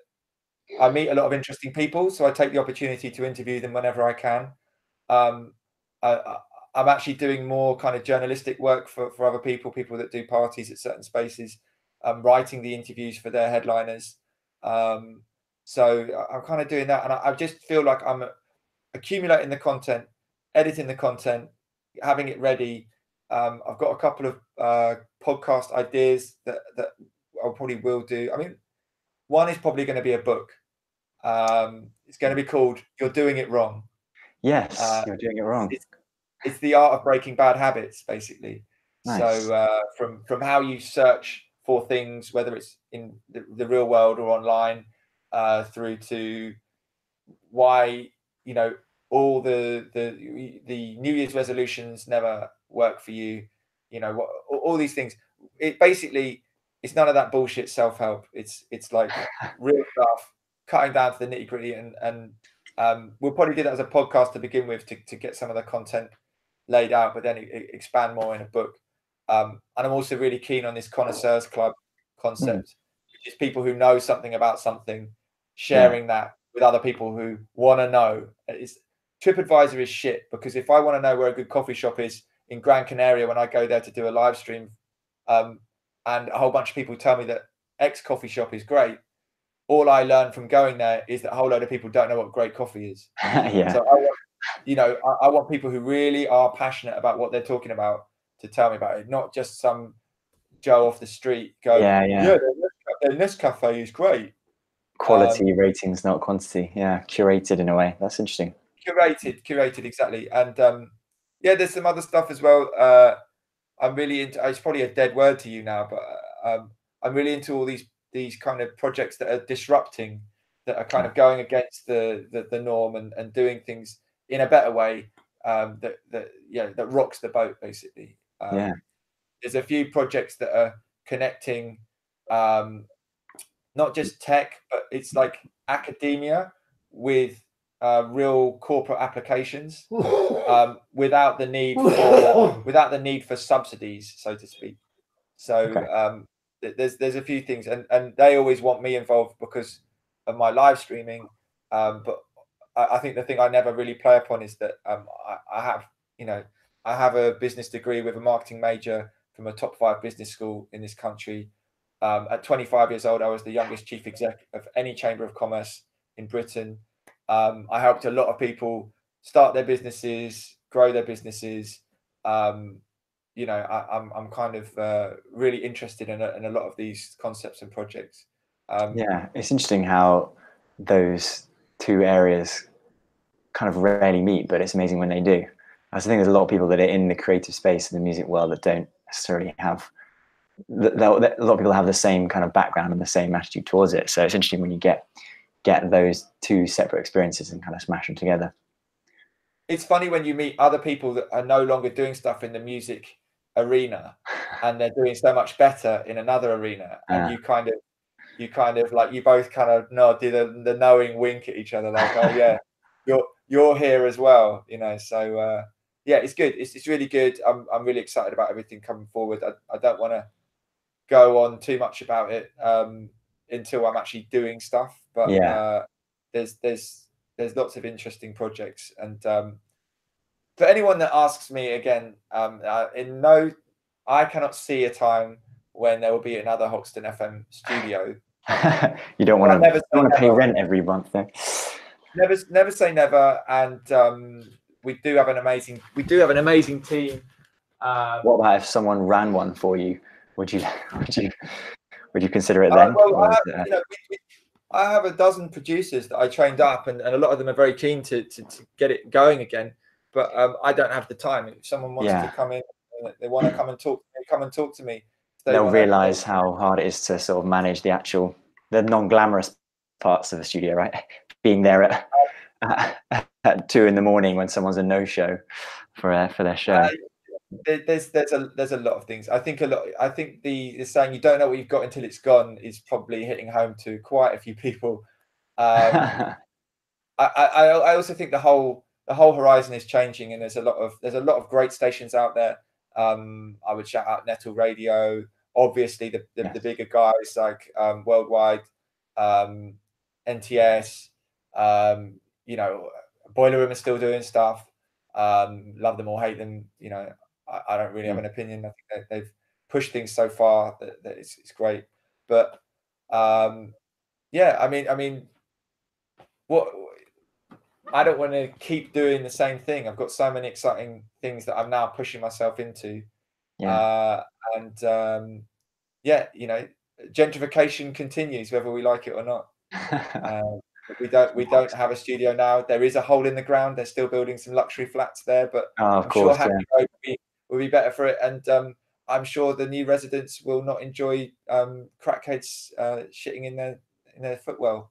I meet a lot of interesting people, so I take the opportunity to interview them whenever I can. I'm actually doing more kind of journalistic work for other people that do parties at certain spaces. I'm writing the interviews for their headliners. So I'm kind of doing that, and I just feel like I'm accumulating the content, editing the content, having it ready. I've got a couple of podcast ideas that I probably will do. I mean, one is probably going to be a book. It's going to be called "You're Doing It Wrong." Yes, you're doing it wrong. It's the art of breaking bad habits, basically. Nice. So from how you search for things, whether it's in the real world or online, through to why all the New Year's resolutions never work for you. All these things. It basically, it's none of that bullshit self-help. It's like real stuff, cutting down to the nitty-gritty, and we'll probably do that as a podcast to begin with to get some of the content laid out, but then expand more in a book. And I'm also really keen on this connoisseurs club concept, which is people who know something about something, sharing that with other people who want to know. TripAdvisor is shit, because if I want to know where a good coffee shop is in Gran Canaria when I go there to do a live stream, and a whole bunch of people tell me that X coffee shop is great, all I learn from going there is that a whole load of people don't know what great coffee is. So I want people who really are passionate about what they're talking about to tell me about it, not just some Joe off the street going, their Nescafe is great. Quality ratings, not quantity. Yeah, curated in a way. That's interesting. Curated, exactly. And there's some other stuff as well. I'm really into. It's probably a dead word to you now, but I'm really into all these kind of projects that are disrupting, that are kind of going against the norm and doing things in a better way, that rocks the boat, basically. There's a few projects that are connecting not just tech, but it's like academia with real corporate applications, without the need for subsidies, so to speak. So there's a few things, and they always want me involved because of my live streaming. But I think the thing I never really play upon is that I have a business degree with a marketing major from a top 5 business school in this country. At 25 years old, I was the youngest chief exec of any chamber of commerce in Britain. I helped a lot of people start their businesses, grow their businesses. I'm kind of really interested in a lot of these concepts and projects. It's interesting how those two areas kind of rarely meet, but it's amazing when they do. I think there's a lot of people that are in the creative space in the music world that don't necessarily have. A lot of people have the same kind of background and the same attitude towards it. So it's interesting when you get those two separate experiences and kind of smash them together. It's funny when you meet other people that are no longer doing stuff in the music arena, and they're doing so much better in another arena, and you both kind of nod, do the knowing wink at each other, like, oh yeah, you're here as well, So yeah, it's good. It's really good. I'm really excited about everything coming forward. I don't want to go on too much about it until I'm actually doing stuff. But there's lots of interesting projects, and for anyone that asks me again, I cannot see a time when there will be another Hoxton FM studio. You don't want to pay rent every month, though. Never say never, and we do have an amazing team. What about if someone ran one for you? Would you consider it then? Well, I have a dozen producers that I trained up, and a lot of them are very keen to get it going again. But I don't have the time. If someone wants to come in, they want to come and talk to me. They'll realise how hard it is to sort of manage the non-glamorous parts of the studio, right? Being there at 2 in the morning when someone's a no-show for their show. There's a lot of things. I think the saying "you don't know what you've got until it's gone" is probably hitting home to quite a few people. I also think the whole horizon is changing, and there's a lot of great stations out there. I would shout out Nettle Radio, obviously the bigger guys like Worldwide, NTS. Boiler Room is still doing stuff. Love them or hate them, I don't really have an opinion. I think they've pushed things so far that it's great. But I mean, what I don't want to keep doing the same thing. I've got so many exciting things that I'm now pushing myself into. Gentrification continues whether we like it or not. We don't have a studio now. There is a hole in the ground. They're still building some luxury flats there, but I'm sure Happy Road will be better for it. And I'm sure the new residents will not enjoy crackheads shitting in their footwell.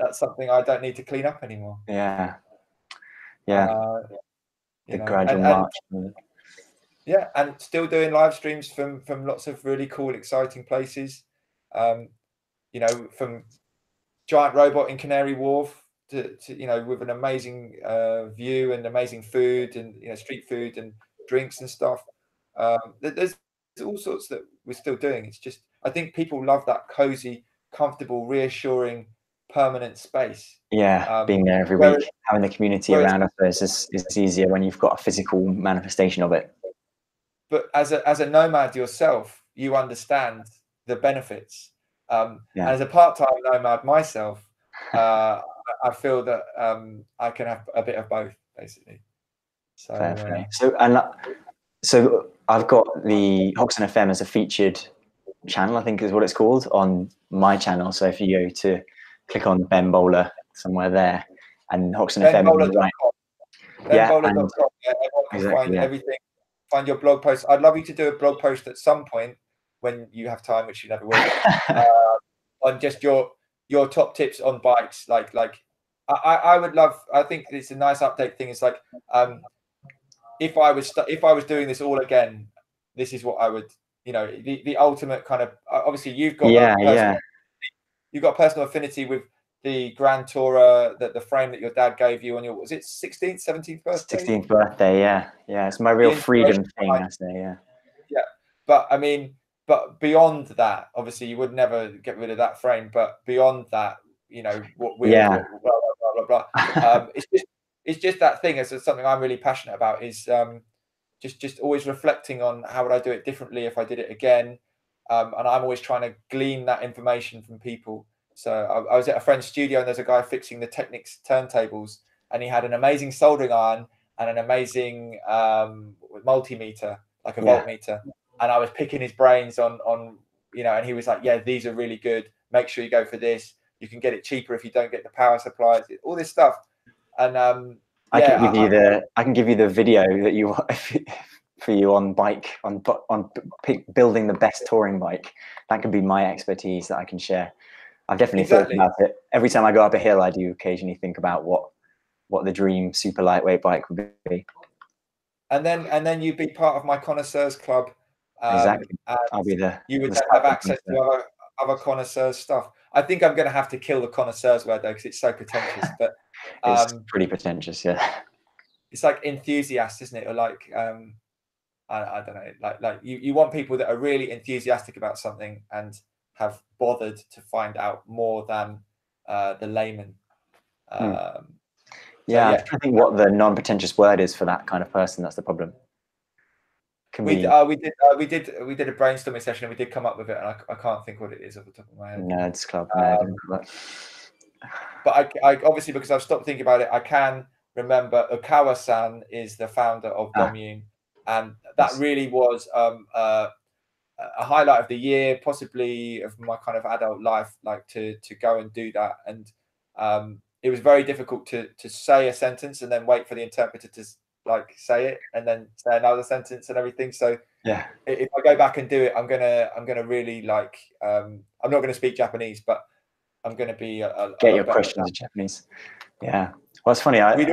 That's something I don't need to clean up anymore. The gradual march. And still doing live streams from lots of really cool, exciting places. From Giant Robot in Canary Wharf to with an amazing view and amazing food and street food and drinks and stuff. There's all sorts that we're still doing. It's just I think people love that cozy, comfortable, reassuring, permanent space. Being there every week, having the community around us is easier when you've got a physical manifestation of it. But as a nomad yourself, you understand the benefits. As a part-time nomad myself, I feel that I can have a bit of both, basically. So I've got the Hoxton FM as a featured channel, I think is what it's called, on my channel. So if you go to click on Ben Bowler somewhere there, and Hoxton FM, right? BenBowler.com. Everyone can find everything. Find your blog post. I'd love you to do a blog post at some point when you have time, which you never will, on just your top tips on bikes. Like I would love. I think it's a nice update thing. It's like if I was doing this all again, this is what I would. The ultimate kind of. Obviously, you've got you've got personal affinity with the Grand Tourer, the frame that your dad gave you on your, was it 16th, 17th birthday? 16th birthday, yeah. It's my real freedom thing, I say, But beyond that, obviously you would never get rid of that frame, but beyond that, blah, blah, blah, blah. It's just that thing. It's something I'm really passionate about is just always reflecting on how would I do it differently if I did it again. And I'm always trying to glean that information from people. So I was at a friend's studio and there's a guy fixing the Technics turntables, and he had an amazing soldering iron and an amazing multimeter, like a voltmeter. And I was picking his brains on and he was like, yeah, these are really good. Make sure you go for this. You can get it cheaper if you don't get the power supplies, all this stuff. And I can give you the video that you for you on building the best touring bike. That could be my expertise that I can share. I've definitely thought about it. Every time I go up a hill, I do occasionally think about what the dream super lightweight bike would be. And then you'd be part of my connoisseurs club. Exactly. I'll be there. You would have access to other connoisseurs stuff. I think I'm going to have to kill the connoisseurs word though, because it's so pretentious. But it's pretty pretentious, yeah. it's like enthusiast, isn't it? Or like I don't know, like you want people that are really enthusiastic about something and have bothered to find out more than the layman. Yeah, I think what the non-pretentious word is for that kind of person. That's the problem. We did a brainstorming session and we did come up with it, and I can't think what it is off the top of my head. Nerds Club. But I obviously, because I've stopped thinking about it, I can remember Okawa-san is the founder of Domune, and that really was a highlight of the year, possibly of my kind of adult life, like to go and do that. And it was very difficult to say a sentence and then wait for the interpreter to like say it and then say another sentence and everything. So yeah, if I go back and do it, I'm gonna really like I'm not gonna speak Japanese, but I'm gonna be get your questions in Japanese. Yeah, well, it's funny. Luckily,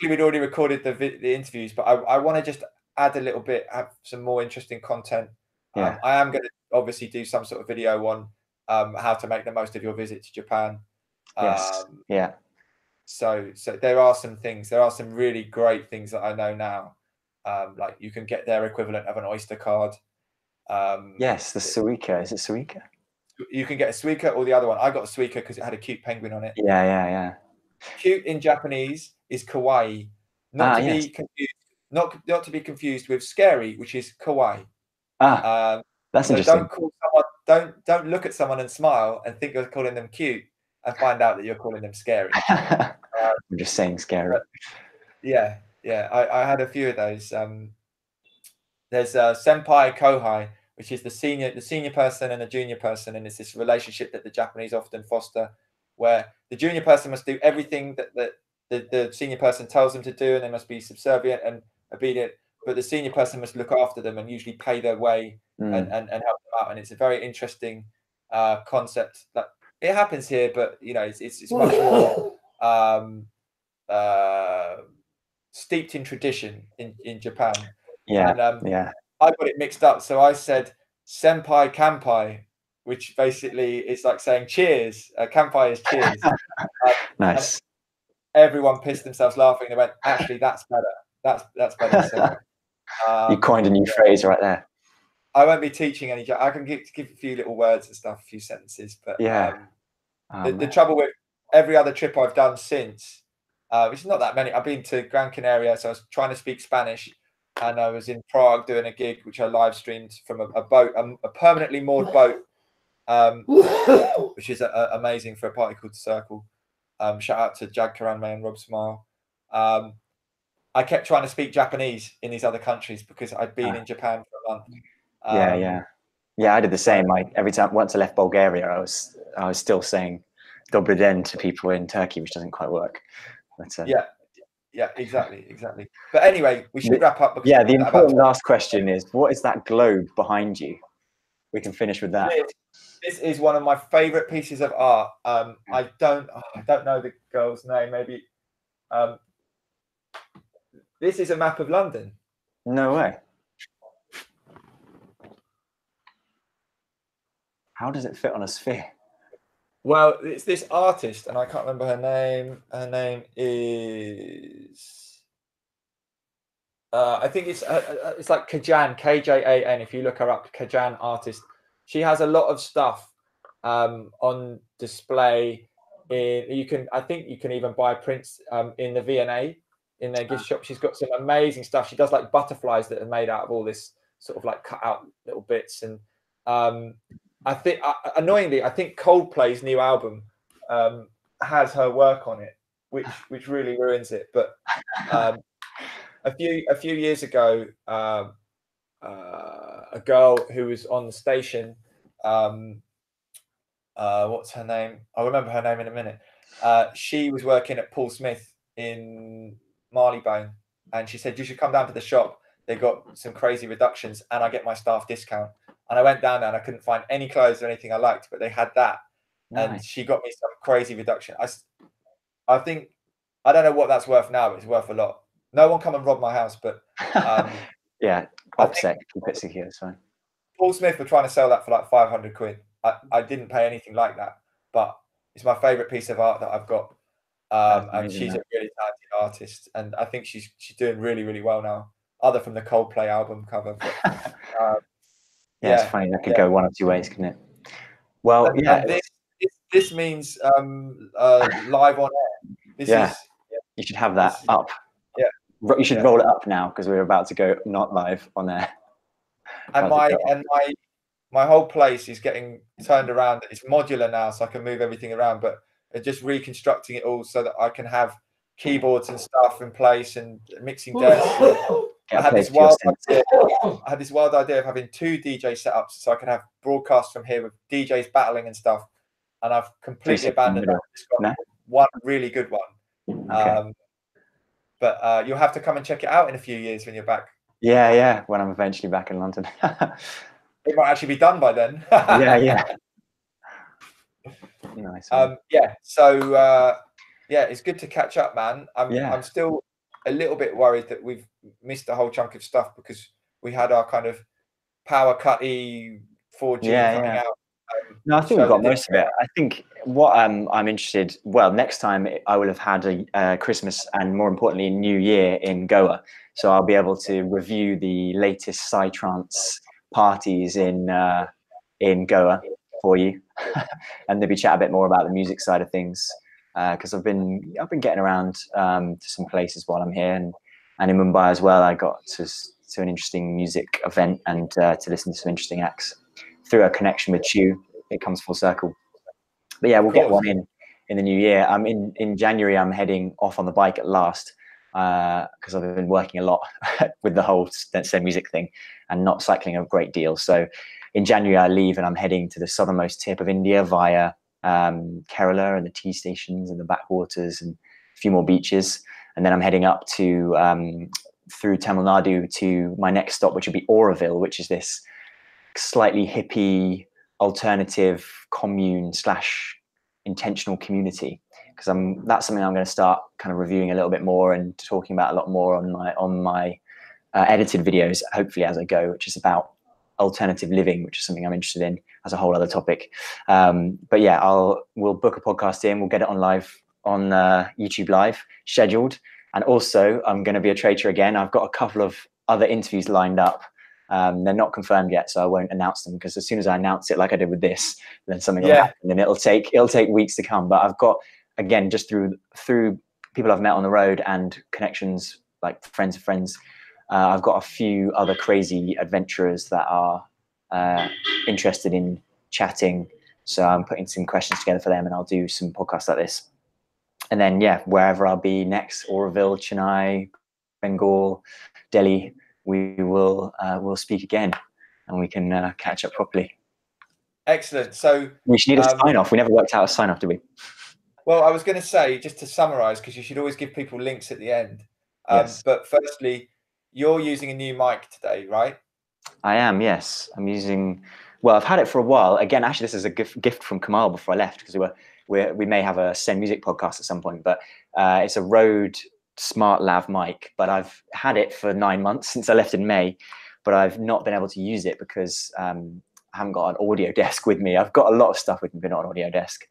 we'd already recorded the interviews, but I want to just add a little bit, have some more interesting content. Yeah. I am going to obviously do some sort of video on how to make the most of your visit to Japan. Yes. Yeah. So there are some things. There are some really great things that I know now. Like you can get their equivalent of an Oyster card. Yes, the Suica. Is it Suica? You can get a Suica or the other one. I got a Suica because it had a cute penguin on it. Yeah. Cute in Japanese is kawaii, not to be confused. Not to be confused with scary, which is kawaii. That's so interesting. Don't call someone. Don't look at someone and smile and think you're calling them cute, and find out that you're calling them scary. I'm just saying scary. Yeah. I had a few of those. There's senpai kohai, which is the senior person and the junior person, and it's this relationship that the Japanese often foster, where the junior person must do everything that the senior person tells them to do, and they must be subservient and obedient. But the senior person must look after them and usually pay their way and help them out. And it's a very interesting concept. That it happens here, but you know, it's much more steeped in tradition in Japan. Yeah, and I got it mixed up, so I said senpai kanpai, which basically is like saying cheers. Kanpai is cheers. Nice. Everyone pissed themselves laughing. They went, actually, that's better. That's better. So, you coined a new phrase right there. I won't be teaching any. I can give a few little words and stuff, a few sentences. But the trouble with every other trip I've done since, which is not that many. I've been to Gran Canaria, so I was trying to speak Spanish. And I was in Prague doing a gig, which I live streamed from a boat, a permanently moored boat, which is amazing for a party called Circle. Shout out to Jag Karanme and Rob Smile. I kept trying to speak Japanese in these other countries because I'd been in Japan for a month. Yeah. I did the same. Every time once I left Bulgaria, I was still saying "Dobry den" to people in Turkey, which doesn't quite work. But, Yeah, exactly. But anyway, we should wrap up. Yeah, the important last question is, what is that globe behind you? We can finish with that. This is one of my favorite pieces of art. I don't know the girl's name. Maybe this is a map of London. No way. How does it fit on a sphere? Well, it's this artist, and I can't remember her name. Her name is, I think it's like Kajan, Kjan. If you look her up, Kajan artist. She has a lot of stuff on display. I think you can even buy prints in the V&A in their gift shop. She's got some amazing stuff. She does like butterflies that are made out of all this sort of like cut out little bits. And I think, annoyingly, I think Coldplay's new album has her work on it, which really ruins it. But a few years ago, a girl who was on the station, what's her name? I'll remember her name in a minute. She was working at Paul Smith in Marylebone, and she said, you should come down to the shop. They got some crazy reductions, and I get my staff discount. And I went down there and I couldn't find any clothes or anything I liked, but they had that. Nice. And she got me some crazy reduction. I think, I don't know what that's worth now, but it's worth a lot. No one come and rob my house, but yeah, offset, keep it secure, it's fine. Paul Smith were trying to sell that for like 500 quid. I didn't pay anything like that, but it's my favorite piece of art that I've got. And she's a really talented artist, and I think she's doing really, really well now, other from the Coldplay album cover. But, yeah, it's funny, that could go one of two ways, couldn't it? Well, and this means live on air. This is you should have that up. Yeah, you should roll it up now, because we're about to go not live on air. And my whole place is getting turned around. It's modular now, so I can move everything around, but just reconstructing it all so that I can have keyboards and stuff in place and mixing desks. I had this wild idea of having 2 DJ setups, so I can have broadcasts from here with DJs battling and stuff. And I've completely abandoned that. Just got one really good one. Okay. But you'll have to come and check it out in a few years when you're back. Yeah, when I'm eventually back in London. It might actually be done by then. yeah. Nice. So it's good to catch up, man. I'm still a little bit worried that we've missed a whole chunk of stuff because we had our kind of power cutty 4G coming out. No, I think we've got most of it. I think what I'm interested. Well, next time I will have had a Christmas and, more importantly, New Year in Goa, so I'll be able to review the latest psytrance parties in Goa for you, and maybe chat a bit more about the music side of things, because I've been getting around to some places while I'm here, and in Mumbai as well. I got to an interesting music event and to listen to some interesting acts through a connection with Chew. It comes full circle. But yeah, we'll get one in the new year. In January, I'm heading off on the bike at last, because I've been working a lot with the whole same music thing and not cycling a great deal. So in January, I leave and I'm heading to the southernmost tip of India via Kerala and the tea stations and the backwaters and a few more beaches. And then I'm heading up to through Tamil Nadu to my next stop, which would be Auroville, which is this slightly hippie alternative commune / intentional community, because that's something I'm going to start kind of reviewing a little bit more and talking about a lot more on my edited videos, hopefully, as I go, which is about alternative living, which is something I'm interested in as a whole other topic. But yeah, we'll book a podcast in, we'll get it on live on YouTube Live scheduled, and also I'm going to be a traitor again. I've got a couple of other interviews lined up. They're not confirmed yet, so I won't announce them, because as soon as I announce it, like I did with this, then something will happen, and it'll take weeks to come. But I've got, again, just through people I've met on the road and connections, like friends of friends, I've got a few other crazy adventurers that are interested in chatting. So I'm putting some questions together for them, and I'll do some podcasts like this. And then wherever I'll be next, Auroville, Chennai, Bengal, Delhi, we'll speak again, and we can catch up properly. Excellent. So we should need a sign off. We never worked out a sign off, did we? Well, I was going to say, just to summarize, because you should always give people links at the end. Yes. But firstly, you're using a new mic today, right? I am. Yes, I'm using. Well, I've had it for a while. Again, actually, this is a gift from Kamal before I left, because we may have a Send Music podcast at some point. But it's a Rode Smart Lav mic, but I've had it for 9 months since I left in May, but I've not been able to use it because I haven't got an audio desk with me. I've got a lot of stuff with me, but not an audio desk.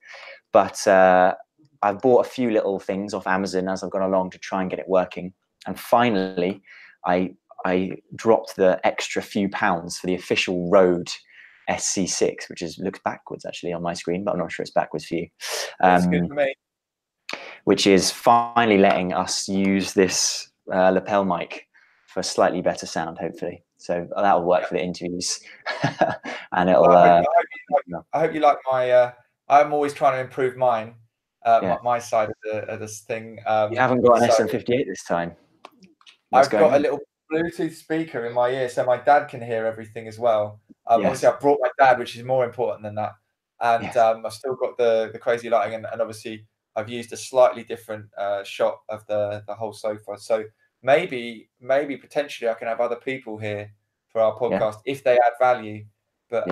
But I've bought a few little things off Amazon as I've gone along to try and get it working. And finally, I dropped the extra few pounds for the official Rode SC6, which looks backwards actually on my screen, but I'm not sure it's backwards for you. It's good for me. Which is finally letting us use this lapel mic for slightly better sound, hopefully. So that'll work for the interviews, and it'll. I hope you like my. I'm always trying to improve mine. My side of this thing. You haven't got an SM58 this time. I've got a little Bluetooth speaker in my ear, so my dad can hear everything as well. Obviously, I brought my dad, which is more important than that. And I've still got the crazy lighting, and obviously I've used a slightly different shot of the whole sofa. So maybe potentially I can have other people here for our podcast if they add value. But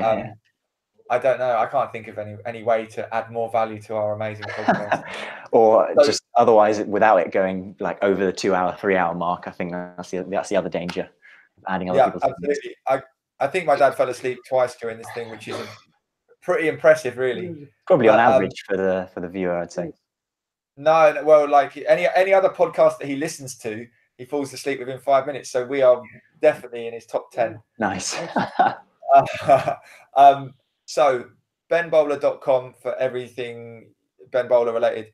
I don't know. I can't think of any way to add more value to our amazing podcast. Or just otherwise, without it going like over the 2 hour, 3 hour mark. I think that's the other danger of adding other people. Absolutely. I think my dad fell asleep twice during this thing, which is pretty impressive, really. Probably on average for the viewer, I'd say. No, well, like any other podcast that he listens to, he falls asleep within 5 minutes. So we are definitely in his top 10. Nice. So benbowler.com for everything Ben Bowler related.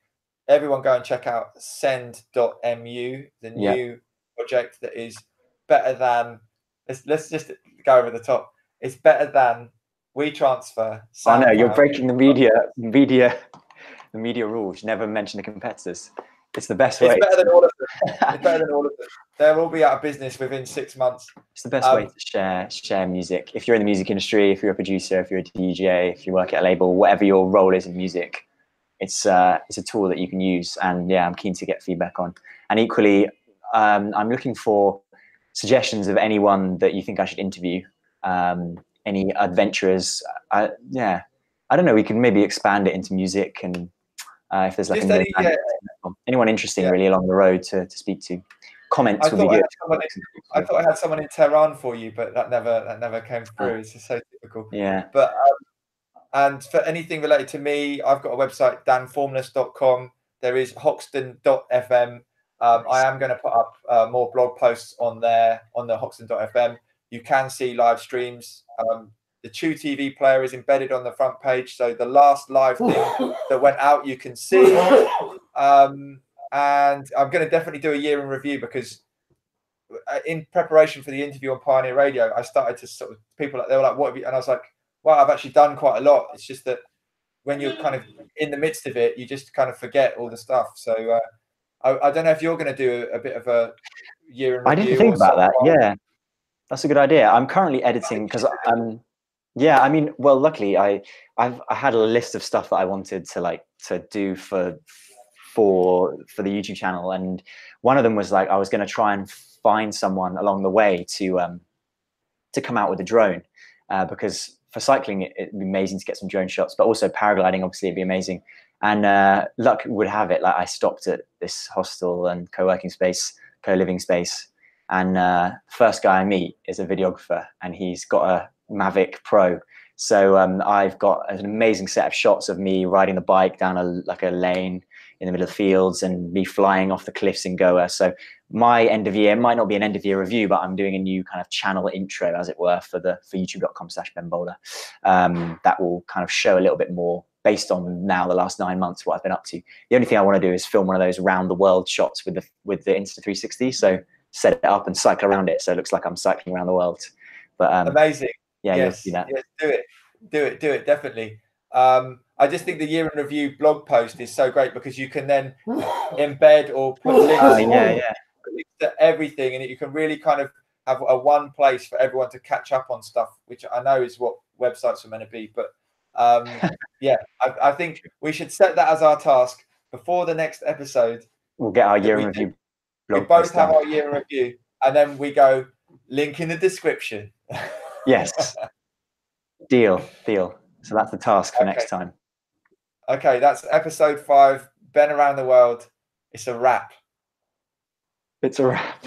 Everyone go and check out send.mu, the new project that is better than, let's just go over the top. It's better than WeTransfer. I know you're breaking the media rules. Never mention the competitors. It's the best way. It's better than all of them. It's better than all of them. They'll all be out of business within 6 months. It's the best way to share music. If you're in the music industry, if you're a producer, if you're a DJ, if you work at a label, whatever your role is in music, it's a tool that you can use. And yeah, I'm keen to get feedback on. And equally, I'm looking for suggestions of anyone that you think I should interview. Any adventurers? Yeah, I don't know. We can maybe expand it into music, and if there's like anyone interesting really along the road to speak to. Comments would be good. I thought I had someone in Tehran for you, but that never came through. It's just so typical. Yeah. But and for anything related to me, I've got a website, danformless.com. There is hoxton.fm. I am going to put up more blog posts on there on the hoxton.fm. You can see live streams. The Chew TV player is embedded on the front page, so the last live thing that went out you can see. And I'm going to definitely do a year in review, because in preparation for the interview on Pioneer Radio, I started to sort of, they were like, what have you? And I was like, wow, I've actually done quite a lot. It's just that when you're kind of in the midst of it, you just kind of forget all the stuff. So I don't know if you're going to do a bit of a year in review. I didn't think about that. Yeah, that's a good idea. I'm currently editing because yeah, I mean, well, luckily I had a list of stuff that I wanted to do for the YouTube channel, and one of them was like I was going to try and find someone along the way to come out with a drone, because for cycling it'd be amazing to get some drone shots, but also paragliding obviously it'd be amazing. And luck would have it, like I stopped at this hostel and co-living space, and first guy I meet is a videographer, and he's got a Mavic Pro. So I've got an amazing set of shots of me riding the bike down a lane in the middle of the fields, and me flying off the cliffs in Goa. So my end of year might not be an end of year review, but I'm doing a new kind of channel intro, as it were, for youtube.com/benbowler. That will kind of show a little bit more based on now the last 9 months what I've been up to. The only thing I want to do is film one of those round the world shots with the Insta360. So set it up and cycle around it, so it looks like I'm cycling around the world. But amazing. Yeah, yes, you'll see that. Yes, do it, definitely. I just think the year in review blog post is so great, because you can then embed or put links, links to everything, and you can really kind of have a one place for everyone to catch up on stuff, which I know is what websites are meant to be. But yeah, I think we should set that as our task before the next episode. We'll get our year in review. We both have our year in review, and then we go link in the description. Yes. Deal. So that's the task for next time. Okay, that's episode 5. Ben Around the World. It's a wrap. It's a wrap.